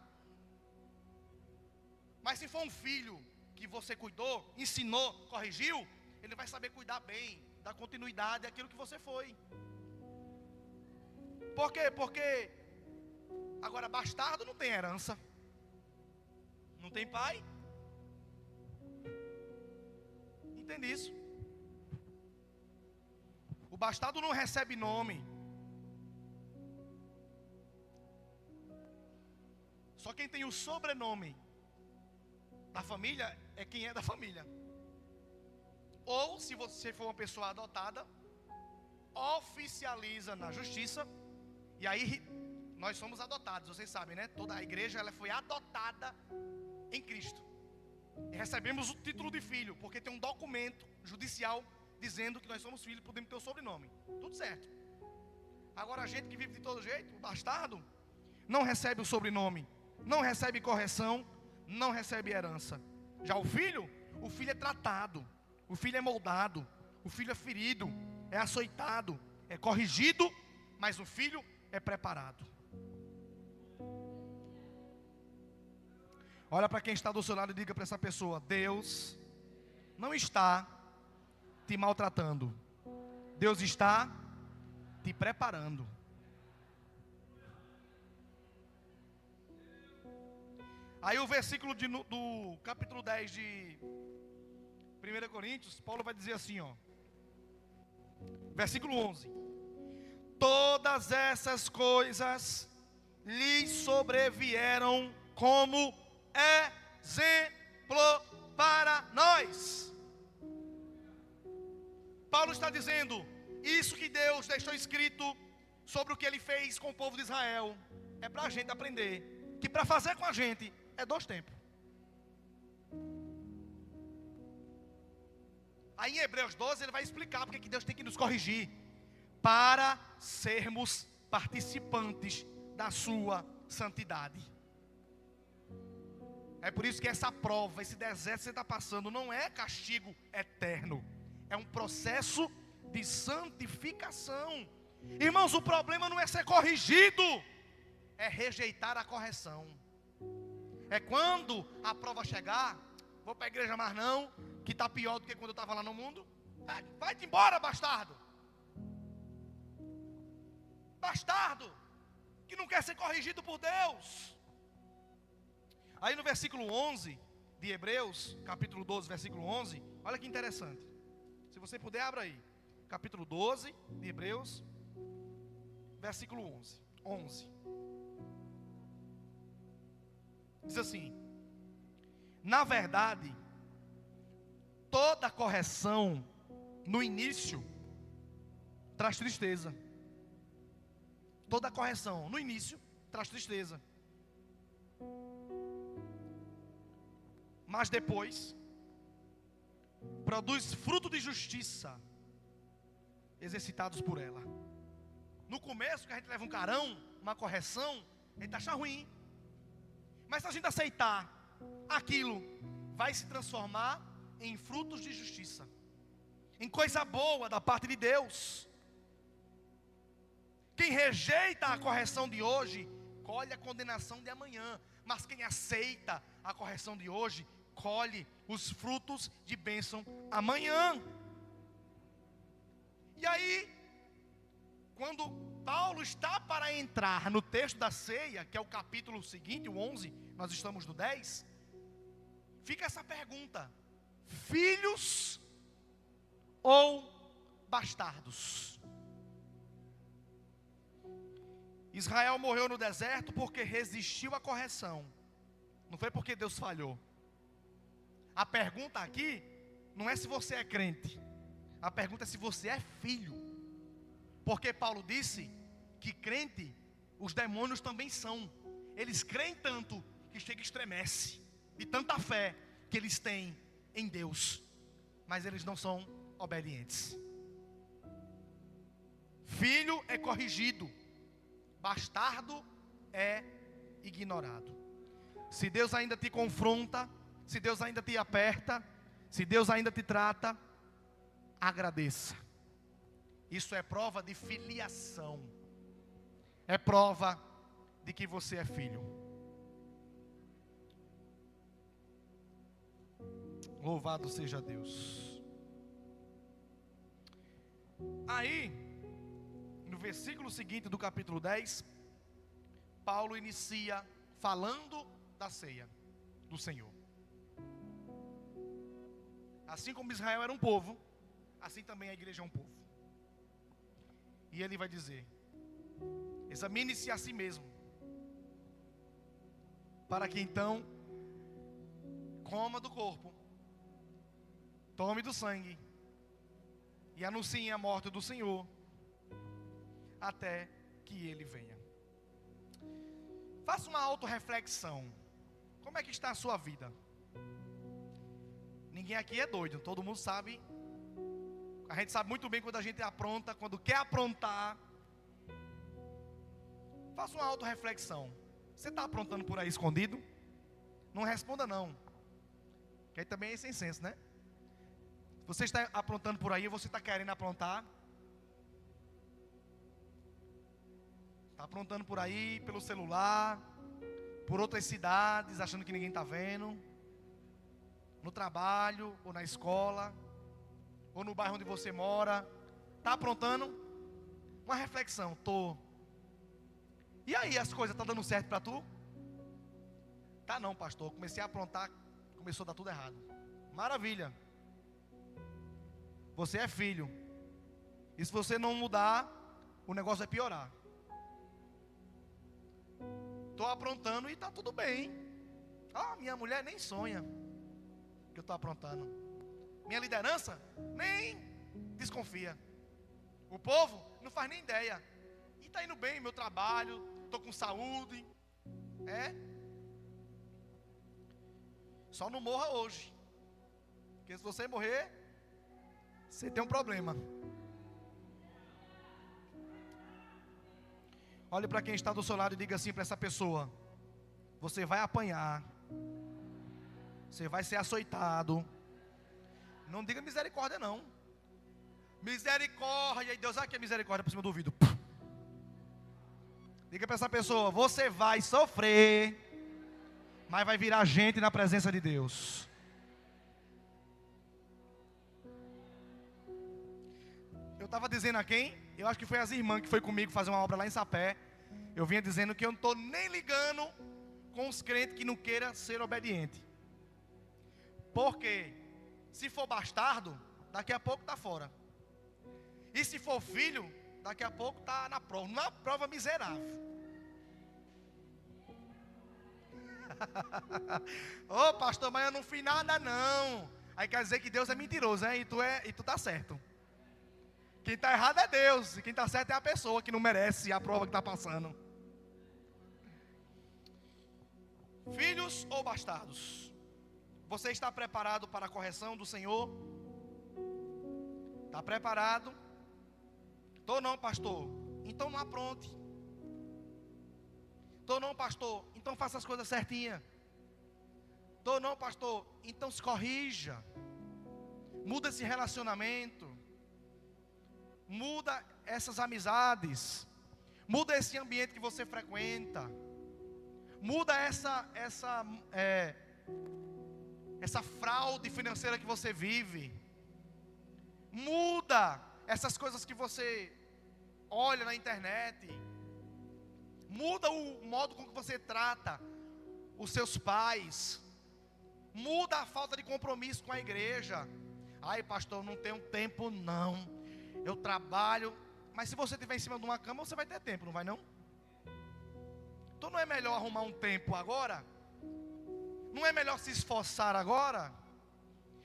Mas se for um filho que você cuidou, ensinou, corrigiu, ele vai saber cuidar bem, dar continuidade àquilo que você foi. Por quê? Porque agora bastardo não tem herança, não tem pai. Entende isso? O bastardo não recebe nome. Só quem tem o sobrenome da família é quem é da família. Ou se você for uma pessoa adotada, oficializa na justiça. E aí nós somos adotados, vocês sabem, né? Toda a igreja ela foi adotada em Cristo. E recebemos o título de filho, porque tem um documento judicial dizendo que nós somos filhos, podemos ter o sobrenome. Tudo certo. Agora a gente que vive de todo jeito, o bastardo, não recebe o sobrenome, não recebe correção, não recebe herança. Já o filho é tratado, o filho é moldado, o filho é ferido, é açoitado, é corrigido, mas o filho é preparado. Olha para quem está do seu lado e diga para essa pessoa: Deus não está te maltratando, Deus está te preparando. Aí o versículo do capítulo 10 de 1 Coríntios, Paulo vai dizer assim, ó, versículo 11: todas essas coisas lhes sobrevieram como exemplo para nós. Paulo está dizendo, isso que Deus deixou escrito sobre o que Ele fez com o povo de Israel, é para a gente aprender, que para fazer com a gente, é 2 tempos. Aí em Hebreus 12 ele vai explicar porque que Deus tem que nos corrigir, para sermos participantes da sua santidade. É por isso que essa prova, esse deserto que você está passando, não é castigo eterno, é um processo de santificação. Irmãos, o problema não é ser corrigido, é rejeitar a correção. É quando a prova chegar, vou para a igreja mais não, que está pior do que quando eu estava lá no mundo. Vai-te embora, bastardo. Bastardo, que não quer ser corrigido por Deus. Aí no versículo 11 de Hebreus, capítulo 12, versículo 11, olha que interessante. Se você puder, abra aí. Capítulo 12 de Hebreus, versículo 11. Diz assim: na verdade, toda correção no início traz tristeza. Toda correção no início traz tristeza. Mas depois produz fruto de justiça, exercitados por ela. No começo, que a gente leva um carão, uma correção, a gente acha ruim. Mas se a gente aceitar aquilo, vai se transformar em frutos de justiça, em coisa boa da parte de Deus. Quem rejeita a correção de hoje, colhe a condenação de amanhã. Mas quem aceita a correção de hoje, colhe os frutos de bênção amanhã. E aí, quando Paulo está para entrar no texto da ceia, que é o capítulo seguinte, o 11, nós estamos no 10, fica essa pergunta: filhos ou bastardos? Israel morreu no deserto porque resistiu à correção, não foi porque Deus falhou. A pergunta aqui não é se você é crente, a pergunta é se você é filho. Porque Paulo disse que crente, os demônios também são. Eles creem tanto que chega e estremece, de tanta fé que eles têm em Deus, mas eles não são obedientes. Filho é corrigido, bastardo é ignorado. Se Deus ainda te confronta, se Deus ainda te aperta, se Deus ainda te trata, agradeça. Isso é prova de filiação, é prova de que você é filho. Louvado seja Deus. Aí, no versículo seguinte do capítulo 10, Paulo inicia falando da ceia do Senhor. Assim como Israel era um povo, assim também a igreja é um povo. E ele vai dizer: examine-se a si mesmo, para que então coma do corpo, tome do sangue e anuncie a morte do Senhor, até que Ele venha. Faça uma autorreflexão. Como é que está a sua vida? Ninguém aqui é doido, todo mundo sabe. A gente sabe muito bem quando a gente apronta, quando quer aprontar. Faça uma autorreflexão. Você está aprontando por aí escondido? Não responda não, que aí também é sem senso, né? Você está aprontando por aí, você está querendo aprontar? Está aprontando por aí, pelo celular, por outras cidades, achando que ninguém está vendo, no trabalho, ou na escola, ou no bairro onde você mora. Está aprontando? Uma reflexão, estou. E aí, as coisas estão dando certo para tu? Tá não, pastor, comecei a aprontar, começou a dar tudo errado. Maravilha. Você é filho. E se você não mudar, o negócio vai piorar. Estou aprontando e está tudo bem. Minha mulher nem sonha que eu estou aprontando. Minha liderança nem desconfia. O povo não faz nem ideia. E está indo bem meu trabalho, estou com saúde. Só não morra hoje, porque se você morrer, você tem um problema. Olhe para quem está do seu lado e diga assim para essa pessoa: você vai apanhar, você vai ser açoitado. Não diga misericórdia não. Misericórdia, e Deus, que é misericórdia por cima do ouvido. Diga para essa pessoa: você vai sofrer, mas vai virar gente na presença de Deus. Eu estava dizendo a quem? Eu acho que foi as irmãs que foi comigo fazer uma obra lá em Sapé. Eu vinha dizendo que eu não estou nem ligando com os crentes que não queiram ser obediente. Porque se for bastardo, daqui a pouco está fora. E se for filho, daqui a pouco está na prova. Uma prova miserável. Ô pastor, mas eu não fiz nada não. Aí quer dizer que Deus é mentiroso, hein? E tu tá certo. Quem está errado é Deus. E quem está certo é a pessoa que não merece a prova que está passando. Filhos ou bastardos? Você está preparado para a correção do Senhor? Está preparado? Estou não, pastor. Então não apronte. Estou não, pastor. Então faça as coisas certinhas. Estou não, pastor. Então se corrija. Muda esse relacionamento. Muda essas amizades. Muda esse ambiente que você frequenta. Muda essa fraude financeira que você vive. Muda essas coisas que você olha na internet. Muda o modo com que você trata os seus pais. Muda a falta de compromisso com a igreja. Ai pastor, não tenho tempo não. Eu trabalho. Mas se você estiver em cima de uma cama, você vai ter tempo, não vai não? Então não é melhor arrumar um tempo agora? Não é melhor se esforçar agora?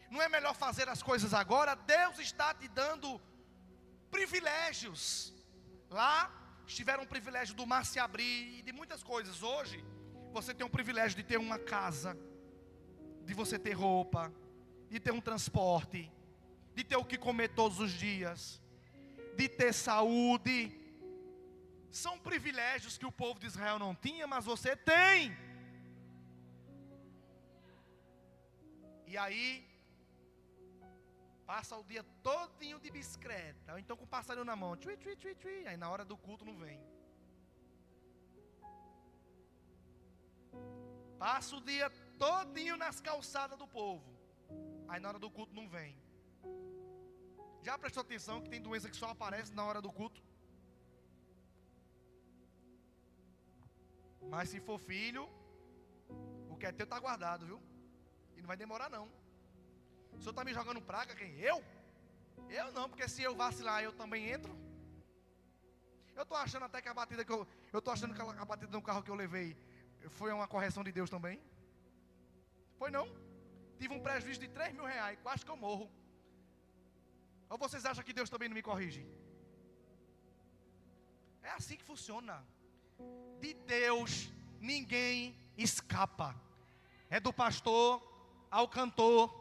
Não é melhor fazer as coisas agora? Deus está te dando privilégios. Lá tiveram o privilégio do mar se abrir e de muitas coisas. Hoje você tem o privilégio de ter uma casa, de você ter roupa, de ter um transporte, de ter o que comer todos os dias, de ter saúde. São privilégios que o povo de Israel não tinha, mas você tem. E aí passa o dia todinho de bicicleta, ou então com o passarinho na mão, tui, tui, tui, tui. Aí na hora do culto não vem. Passa o dia todinho nas calçadas do povo, aí na hora do culto não vem. Já prestou atenção que tem doença que só aparece na hora do culto? Mas se for filho, o que é teu está guardado, viu? E não vai demorar não. O senhor está me jogando praga, quem? Eu? Eu não, porque se eu vacilar, eu também entro. Eu estou achando até que a batida que eu estou achando que a batida no carro que eu levei foi uma correção de Deus também. Foi não? Tive um prejuízo de R$3.000, quase que eu morro. Ou vocês acham que Deus também não me corrige? É assim que funciona. De Deus ninguém escapa. É do pastor ao cantor,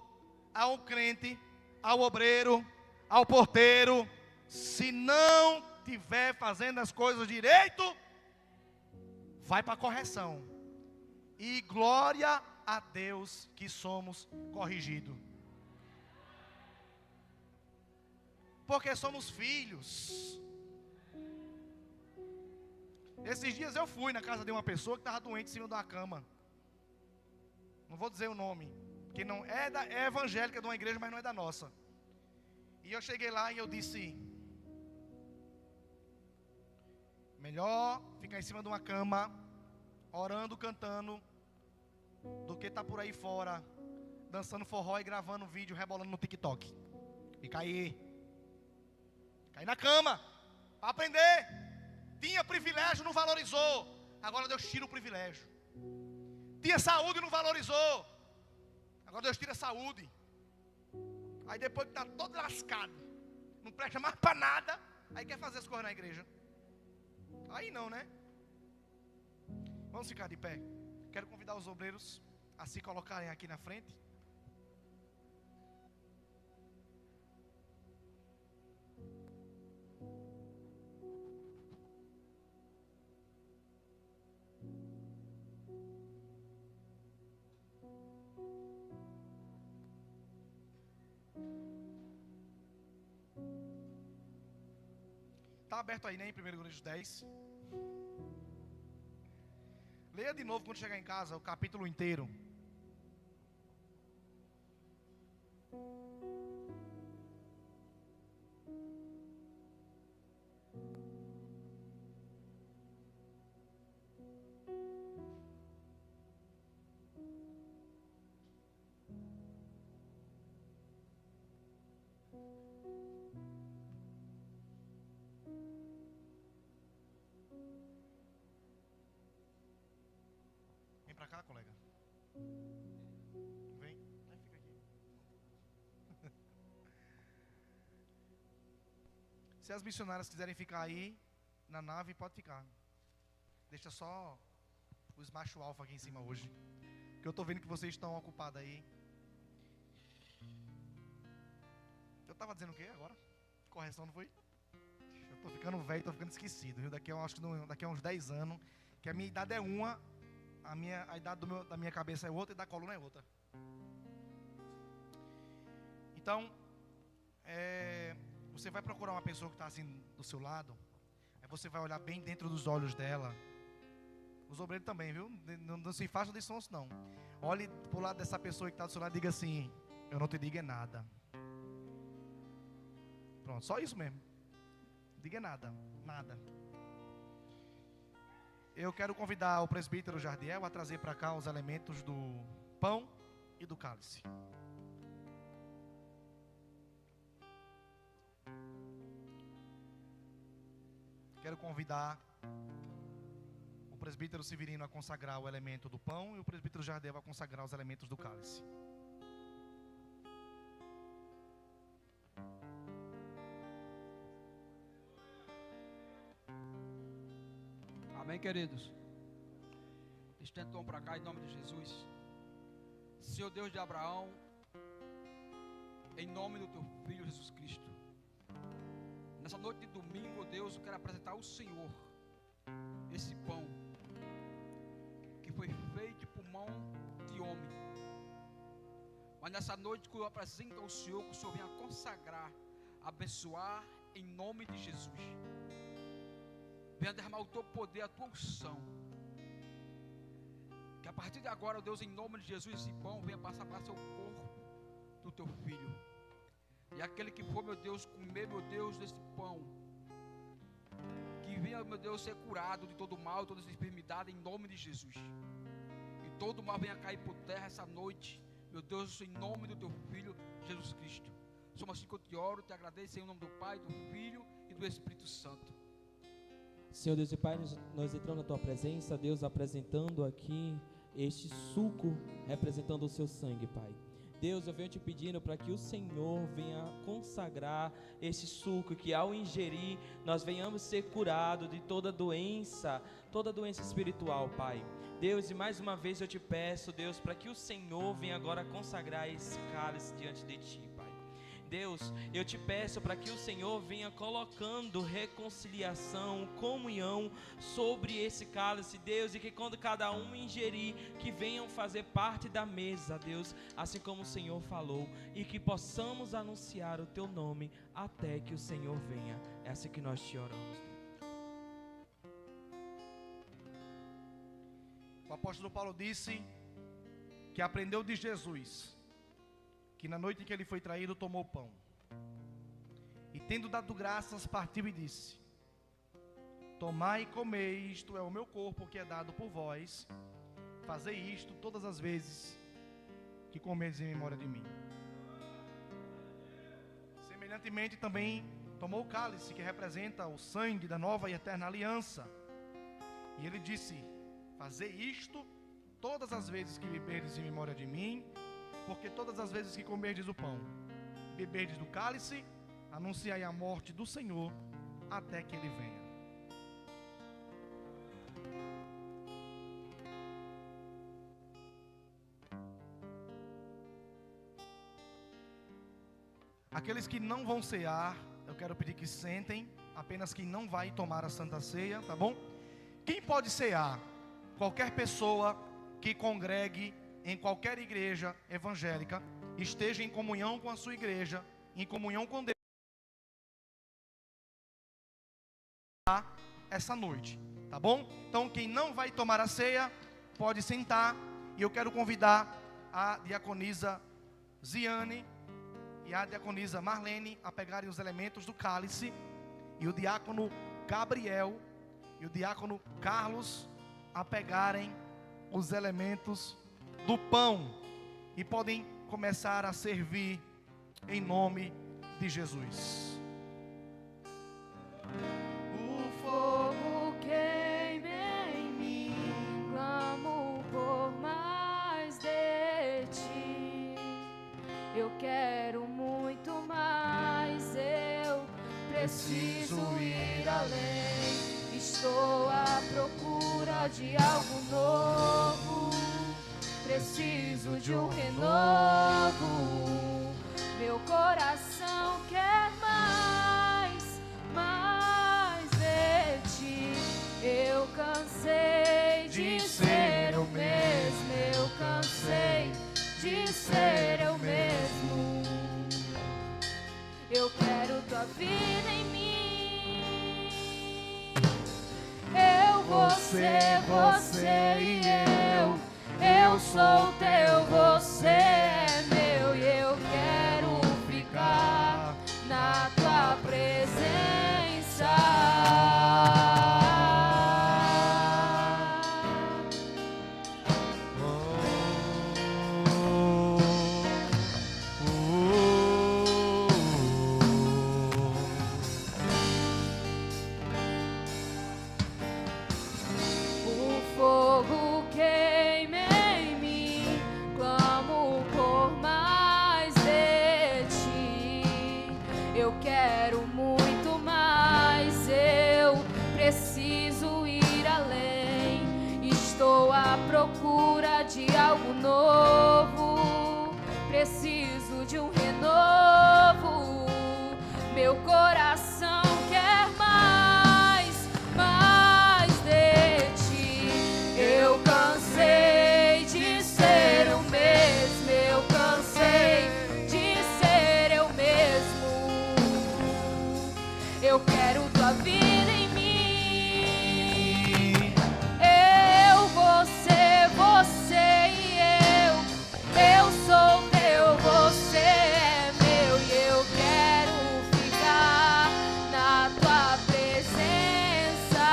ao crente, ao obreiro, ao porteiro. Se não tiver fazendo as coisas direito, vai para a correção. E glória a Deus que somos corrigidos. Porque somos filhos. Esses dias eu fui na casa de uma pessoa que estava doente em cima de uma cama. Não vou dizer o nome, que não é, é evangélica de uma igreja, mas não é da nossa. E eu cheguei lá e eu disse: melhor ficar em cima de uma cama, orando, cantando, do que estar por aí fora, dançando forró e gravando vídeo, rebolando no TikTok. Fica aí. Fica aí na cama, para aprender. Tinha privilégio, não valorizou. Agora Deus tira o privilégio. Tinha saúde, não valorizou. Agora Deus tira a saúde. Aí depois que está todo lascado, não presta mais para nada, aí quer fazer as coisas na igreja. Aí não, né? Vamos ficar de pé. Quero convidar os obreiros a se colocarem aqui na frente. Está aberto aí, né? Em 1 Coríntios 10. Leia de novo quando chegar em casa o capítulo inteiro. Vem pra cá, colega. Vem. Fica aqui. Se as missionárias quiserem ficar aí na nave, pode ficar. Deixa só os macho alfa aqui em cima hoje, que eu tô vendo que vocês estão ocupados aí. Eu tava dizendo o quê agora? Correção, não foi? Eu tô ficando velho, tô ficando esquecido, viu? Daqui a uns 10 anos, que a minha idade é uma, a idade da minha cabeça é outra e da coluna é outra. Então, você vai procurar uma pessoa que está assim do seu lado, aí você vai olhar bem dentro dos olhos dela. Os obreiros também, viu? Não se façam de sonso, não. Olhe pro lado dessa pessoa que está do seu lado e diga assim: eu não te digo é nada. Pronto, só isso mesmo. Diga nada, nada. Eu quero convidar o presbítero Jardiel a trazer para cá os elementos do pão e do cálice. Quero convidar o presbítero Severino a consagrar o elemento do pão e o presbítero Jardiel a consagrar os elementos do cálice. Amém, queridos? Estende o para cá em nome de Jesus. Senhor Deus de Abraão, em nome do teu Filho Jesus Cristo, nessa noite de domingo, Deus, eu quero apresentar ao Senhor esse pão que foi feito por mão de homem. Mas nessa noite que eu apresento ao Senhor, que o Senhor venha consagrar, abençoar em nome de Jesus. Venha derramar o teu poder, a tua unção. Que a partir de agora, Deus, em nome de Jesus, esse pão venha passar para ser o corpo do teu filho. E aquele que for, meu Deus, comer, meu Deus, desse pão, que venha, meu Deus, ser curado de todo mal, toda essa enfermidade, em nome de Jesus. E todo mal venha cair por terra essa noite, meu Deus, em nome do teu filho, Jesus Cristo. Somos assim que eu te oro, te agradeço em nome do Pai, do Filho e do Espírito Santo. Senhor Deus e Pai, nós entramos na Tua presença, Deus, apresentando aqui este suco, representando o Seu sangue, Pai. Deus, eu venho te pedindo para que o Senhor venha consagrar esse suco, que ao ingerir, nós venhamos ser curados de toda doença espiritual, Pai. Deus, e mais uma vez eu te peço, Deus, para que o Senhor venha agora consagrar esse cálice diante de Ti, Pai. Deus, eu te peço para que o Senhor venha colocando reconciliação, comunhão sobre esse cálice, Deus, e que quando cada um ingerir, que venham fazer parte da mesa, Deus, assim como o Senhor falou, e que possamos anunciar o Teu nome até que o Senhor venha. É assim que nós te oramos. O apóstolo Paulo disse que aprendeu de Jesus, que na noite em que ele foi traído, tomou pão, e tendo dado graças, partiu e disse: tomai e comei, isto é o meu corpo que é dado por vós, fazei isto todas as vezes que comerdes em memória de mim. Semelhantemente também tomou o cálice, que representa o sangue da nova e eterna aliança, e ele disse: fazei isto todas as vezes que beberdes em memória de mim, porque todas as vezes que comerdes o pão, beberdes do cálice, anunciai a morte do Senhor até que Ele venha. Aqueles que não vão cear, eu quero pedir que sentem, apenas quem não vai tomar a Santa Ceia, tá bom? Quem pode cear? Qualquer pessoa que congregue em qualquer igreja evangélica, esteja em comunhão com a sua igreja, em comunhão com Deus, essa noite, tá bom? Então quem não vai tomar a ceia, pode sentar e eu quero convidar a diaconisa Ziane e a diaconisa Marlene a pegarem os elementos do cálice, e o diácono Gabriel e o diácono Carlos a pegarem os elementos do pão, e podem começar a servir em nome de Jesus. O fogo queima em mim, clamo por mais de ti. Eu quero muito mais, eu preciso ir além. Estou à procura de algo novo, preciso de um renovo. Meu coração quer mais, mais de ti. Eu cansei de ser o mesmo, eu cansei de ser eu mesmo. Eu quero tua vida em mim. Eu, você e eu sou teu, você é meu, e eu quero ficar na tua presença. O fogo queima em mim, clamo por mais de ti. Eu quero muito mais, eu preciso ir além. Estou à procura de algo novo, preciso de um renovo. Meu coração quer mais, mais de ti. Eu cansei de ser o mesmo, eu cansei de ser eu mesmo. Eu quero tua vida em mim. Eu, você e eu sou teu, você é meu, e eu quero ficar na tua presença.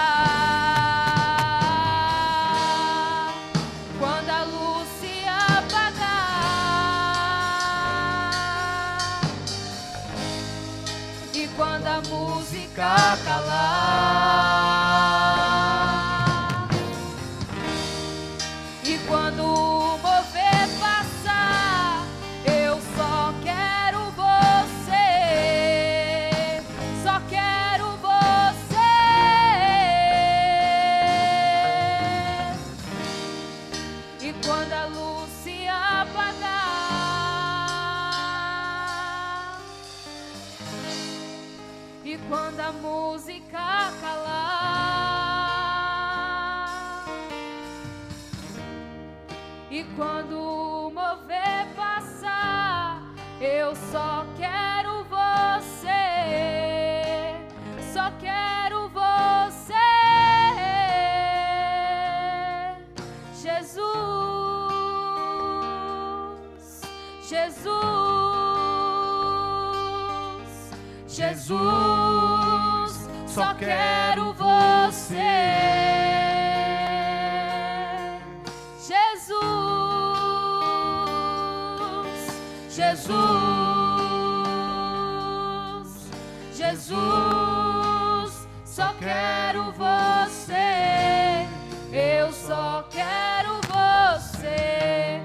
Quando a luz se apagar e quando a música calar, e quando o mover passar, eu só quero você, só quero você. E quando a luz se apagar e quando a música calar, e quando o mover passar, eu só quero você, só quero você. Jesus, Jesus, Jesus, só quero você. Jesus, Jesus, só quero você. Eu só quero você,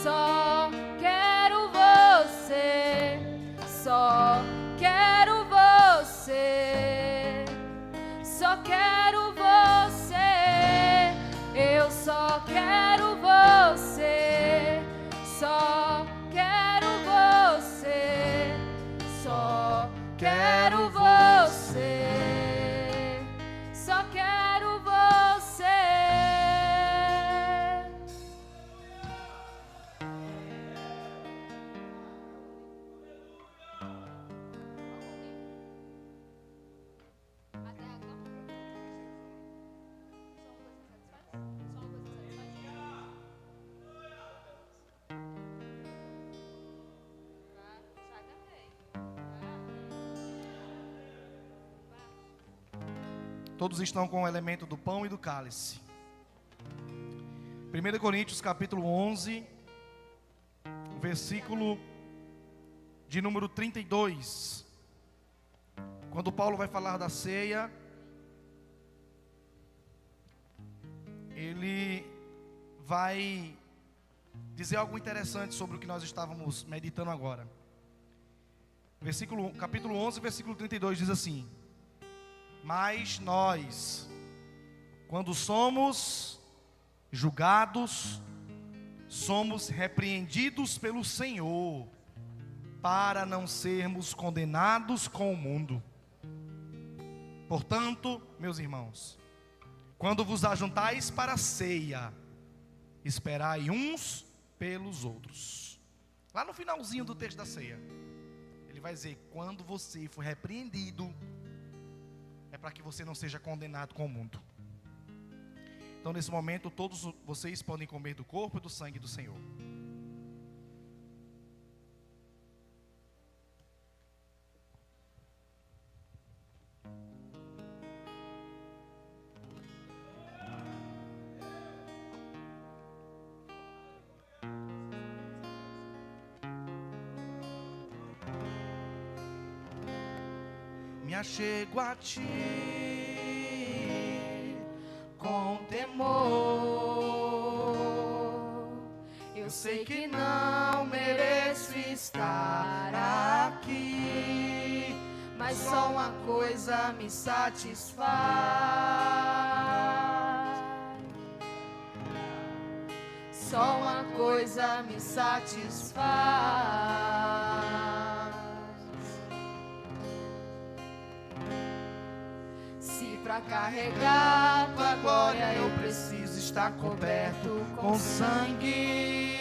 só quero você, só quero você, só quero você. Eu só quero você, só quero você, só quero você, Todos estão com o elemento do pão e do cálice. 1 Coríntios capítulo 11, versículo de número 32. Quando Paulo vai falar da ceia, ele vai dizer algo interessante sobre o que nós estávamos meditando agora. Capítulo 11, versículo 32 diz assim: mas nós, quando somos julgados, somos repreendidos pelo Senhor, para não sermos condenados com o mundo. Portanto, meus irmãos, quando vos ajuntais para a ceia, esperai uns pelos outros. Lá no finalzinho do texto da ceia, ele vai dizer: quando você for repreendido, é para que você não seja condenado com o mundo. Então, nesse momento, todos vocês podem comer do corpo e do sangue do Senhor. Me achego a ti com temor. Eu sei que não mereço estar aqui, mas só uma coisa me satisfaz. Só uma coisa me satisfaz. Para carregar tua glória eu preciso estar coberto com sangue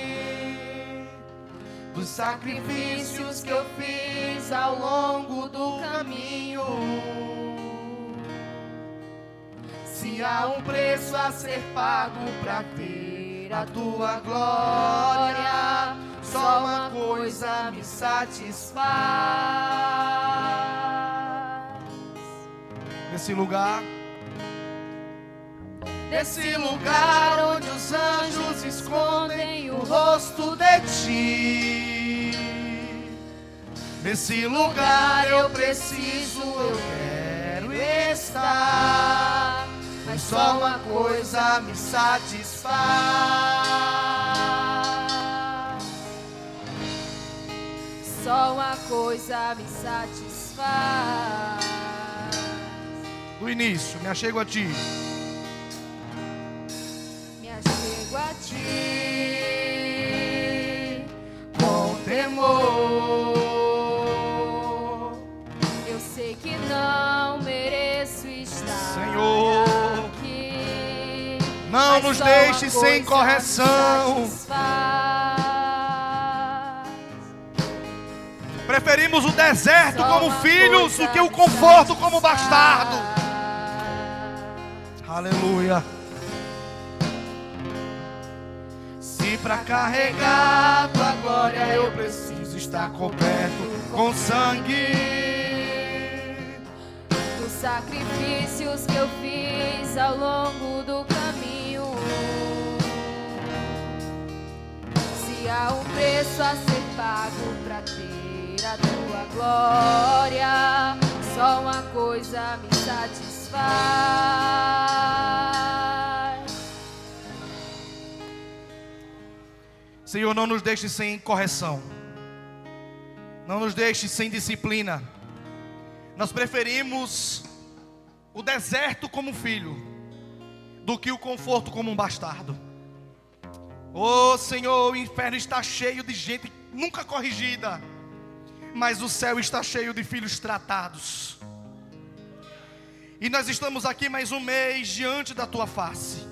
dos sacrifícios que eu fiz ao longo do caminho. Se há um preço a ser pago para ter a tua glória, só uma coisa me satisfaz. Nesse lugar onde os anjos escondem o rosto de ti. Nesse lugar eu preciso, eu quero estar, mas só uma coisa me satisfaz. Só uma coisa me satisfaz. Do início, me achego a ti. Me achego a ti com temor. Eu sei que não mereço estar, Senhor, aqui, não nos deixe sem correção. Preferimos o deserto como filhos do que o conforto como bastardo. Aleluia. Se para carregar tua glória eu preciso estar coberto com sangue dos sacrifícios que eu fiz ao longo do caminho. Se há um preço a ser pago para ter a tua glória, só uma coisa me satisfaz. Senhor, não nos deixe sem correção, não nos deixe sem disciplina. Nós preferimos o deserto como filho do que o conforto como um bastardo. Oh Senhor, o inferno está cheio de gente nunca corrigida, mas o céu está cheio de filhos tratados. E nós estamos aqui mais um mês diante da tua face,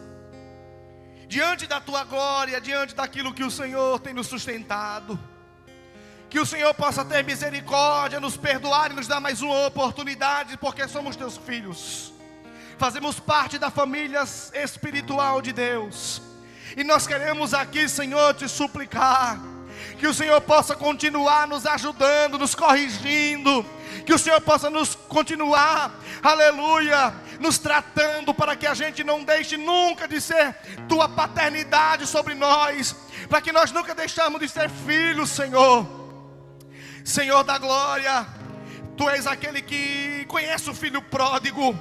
diante da tua glória, diante daquilo que o Senhor tem nos sustentado. Que o Senhor possa ter misericórdia, nos perdoar e nos dar mais uma oportunidade, porque somos teus filhos, fazemos parte da família espiritual de Deus. E nós queremos aqui, Senhor, te suplicar que o Senhor possa continuar nos ajudando, nos corrigindo, que o Senhor possa nos continuar, aleluia, nos tratando, para que a gente não deixe nunca de ser tua paternidade sobre nós, para que nós nunca deixamos de ser filhos, Senhor. Senhor da glória, Tu és aquele que conhece o filho pródigo,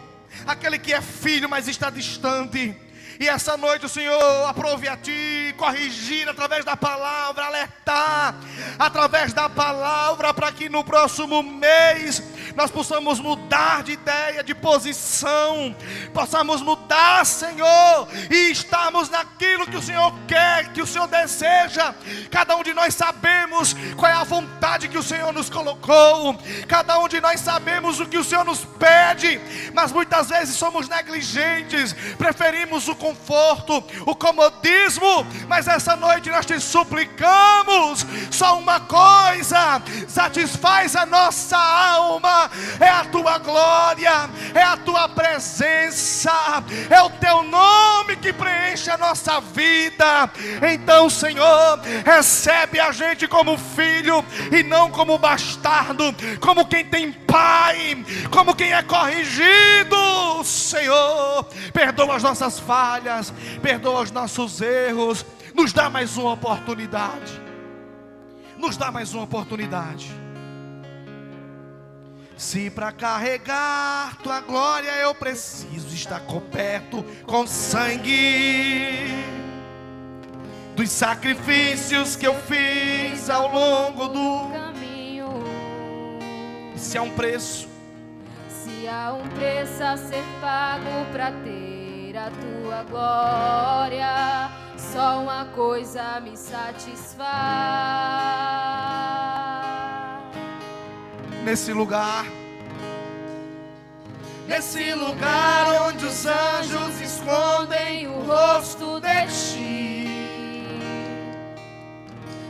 aquele que é filho, mas está distante. E essa noite o Senhor aprove a Ti corrigir através da palavra, alertar através da palavra, para que no próximo mês nós possamos mudar de ideia, de posição, possamos mudar, Senhor, e estarmos naquilo que o Senhor quer, que o Senhor deseja. Cada um de nós sabemos qual é a vontade que o Senhor nos colocou, cada um de nós sabemos o que o Senhor nos pede, mas muitas vezes somos negligentes, preferimos o conforto, o comodismo. Mas essa noite nós te suplicamos só uma coisa: satisfaz a nossa alma, é a Tua glória, é a Tua presença, é o Teu nome que preenche a nossa vida. Então, Senhor, recebe a gente como filho e não como bastardo, como quem tem pai, como quem é corrigido. Senhor, perdoa as nossas falhas, perdoa os nossos erros, nos dá mais uma oportunidade, nos dá mais uma oportunidade. Se para carregar Tua glória eu preciso estar coberto com sangue dos sacrifícios que eu fiz ao longo do caminho, se há um preço, se há um preço a ser pago para ter a Tua glória, só uma coisa me satisfaz. Nesse lugar onde os anjos escondem o rosto de Ti,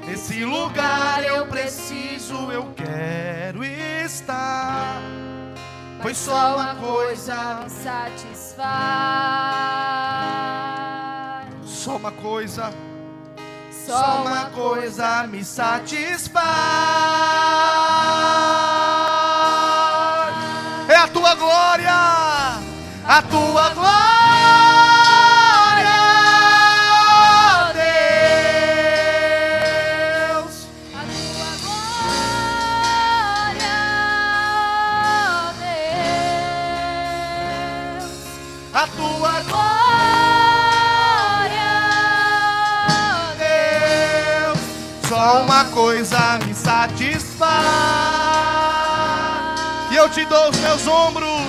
nesse lugar eu preciso, eu quero estar, pois só uma coisa me satisfaz. Só uma coisa, só uma coisa me satisfaz. É a Tua glória, a Tua glória, Deus, A Tua glória, Deus, a Tua glória, Deus. Só uma coisa me satisfaz. E eu te dou os meus ombros,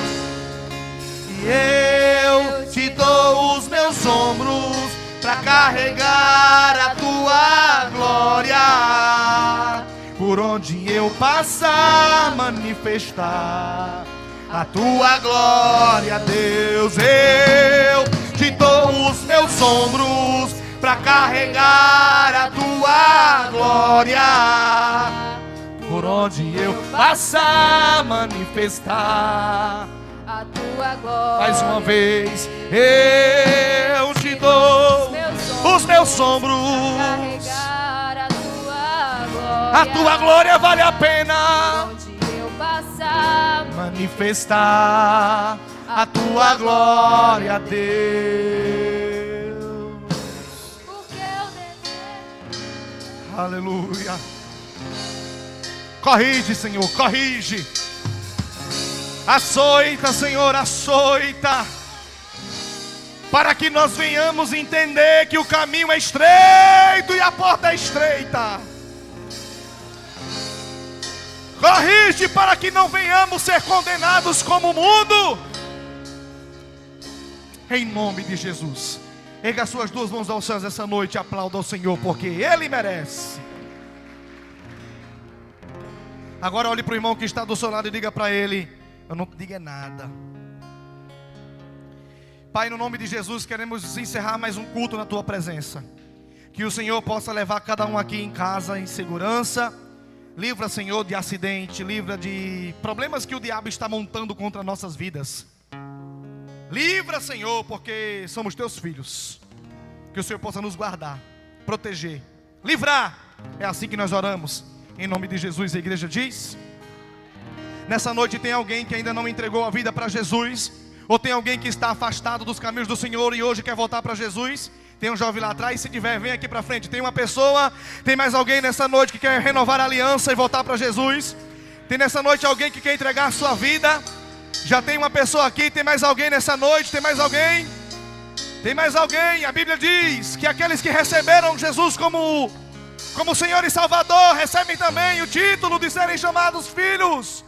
e eu te dou os meus ombros, para carregar a Tua glória. Por onde eu passar, manifestar a Tua glória, Deus. Eu te dou os meus ombros, para carregar a Tua glória. Por onde eu passar, manifestar a Tua glória. mais uma vez, eu te dou os meus ombros. Carregar a Tua glória. A Tua glória vale a pena. Onde eu passar, Manifestar a Tua glória, Deus. porque eu desejo. Aleluia. Corrige, Senhor, corrige. Açoita, Senhor, açoita, para que nós venhamos entender que o caminho é estreito e a porta é estreita. Corrige para que não venhamos ser condenados como o mundo. Em nome de Jesus. Erga suas duas mãos aos céus essa noite e aplauda ao Senhor, porque Ele merece. Agora olhe para o irmão que está do seu lado e diga para ele: eu não te digo nada. Pai, no nome de Jesus, queremos encerrar mais um culto na Tua presença. Que o Senhor possa levar cada um aqui em casa em segurança. Livra, Senhor, de acidente, livra de problemas que o diabo está montando contra nossas vidas. Livra, Senhor, porque somos Teus filhos. Que o Senhor possa nos guardar, proteger, livrar. É assim que nós oramos. Em nome de Jesus, a igreja diz. Nessa noite tem alguém que ainda não entregou a vida para Jesus. Ou tem alguém que está afastado dos caminhos do Senhor e hoje quer voltar para Jesus? Tem um jovem lá atrás, se tiver, vem aqui para frente. Tem uma pessoa, tem mais alguém nessa noite que quer renovar a aliança e voltar para Jesus? Tem nessa noite alguém que quer entregar a sua vida? Já tem uma pessoa aqui, tem mais alguém nessa noite? Tem mais alguém? Tem mais alguém? A Bíblia diz que aqueles que receberam Jesus como Senhor e Salvador, recebem também o título de serem chamados filhos.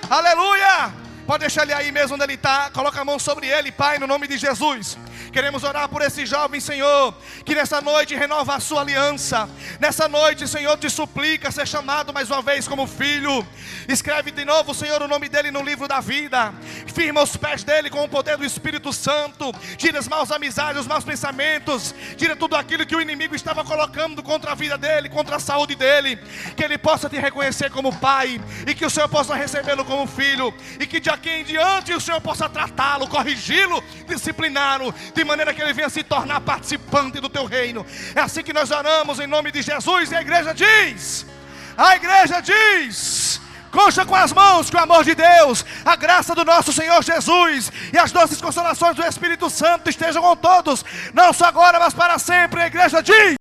Aleluia! Pode deixar ele aí mesmo onde ele está. Coloca a mão sobre ele, Pai, no nome de Jesus. Queremos orar por esse jovem, Senhor, que nessa noite renova a sua aliança. Nessa noite, Senhor, te suplica ser chamado mais uma vez como filho. Escreve de novo, Senhor, o nome dele no livro da vida. Firma os pés dele com o poder do Espírito Santo. Tira as maus amizades, os maus pensamentos. Tira tudo aquilo que o inimigo estava colocando contra a vida dele, contra a saúde dele. Que ele possa te reconhecer como pai, e que o Senhor possa recebê-lo como filho, e que de aqui em diante o Senhor possa tratá-lo, corrigi-lo, discipliná-lo, de maneira que ele venha se tornar participante do teu reino. É assim que nós oramos em nome de Jesus. E a igreja diz, concha com as mãos, que o amor de Deus, a graça do nosso Senhor Jesus e as doces consolações do Espírito Santo estejam com todos, não só agora, mas para sempre. A igreja diz.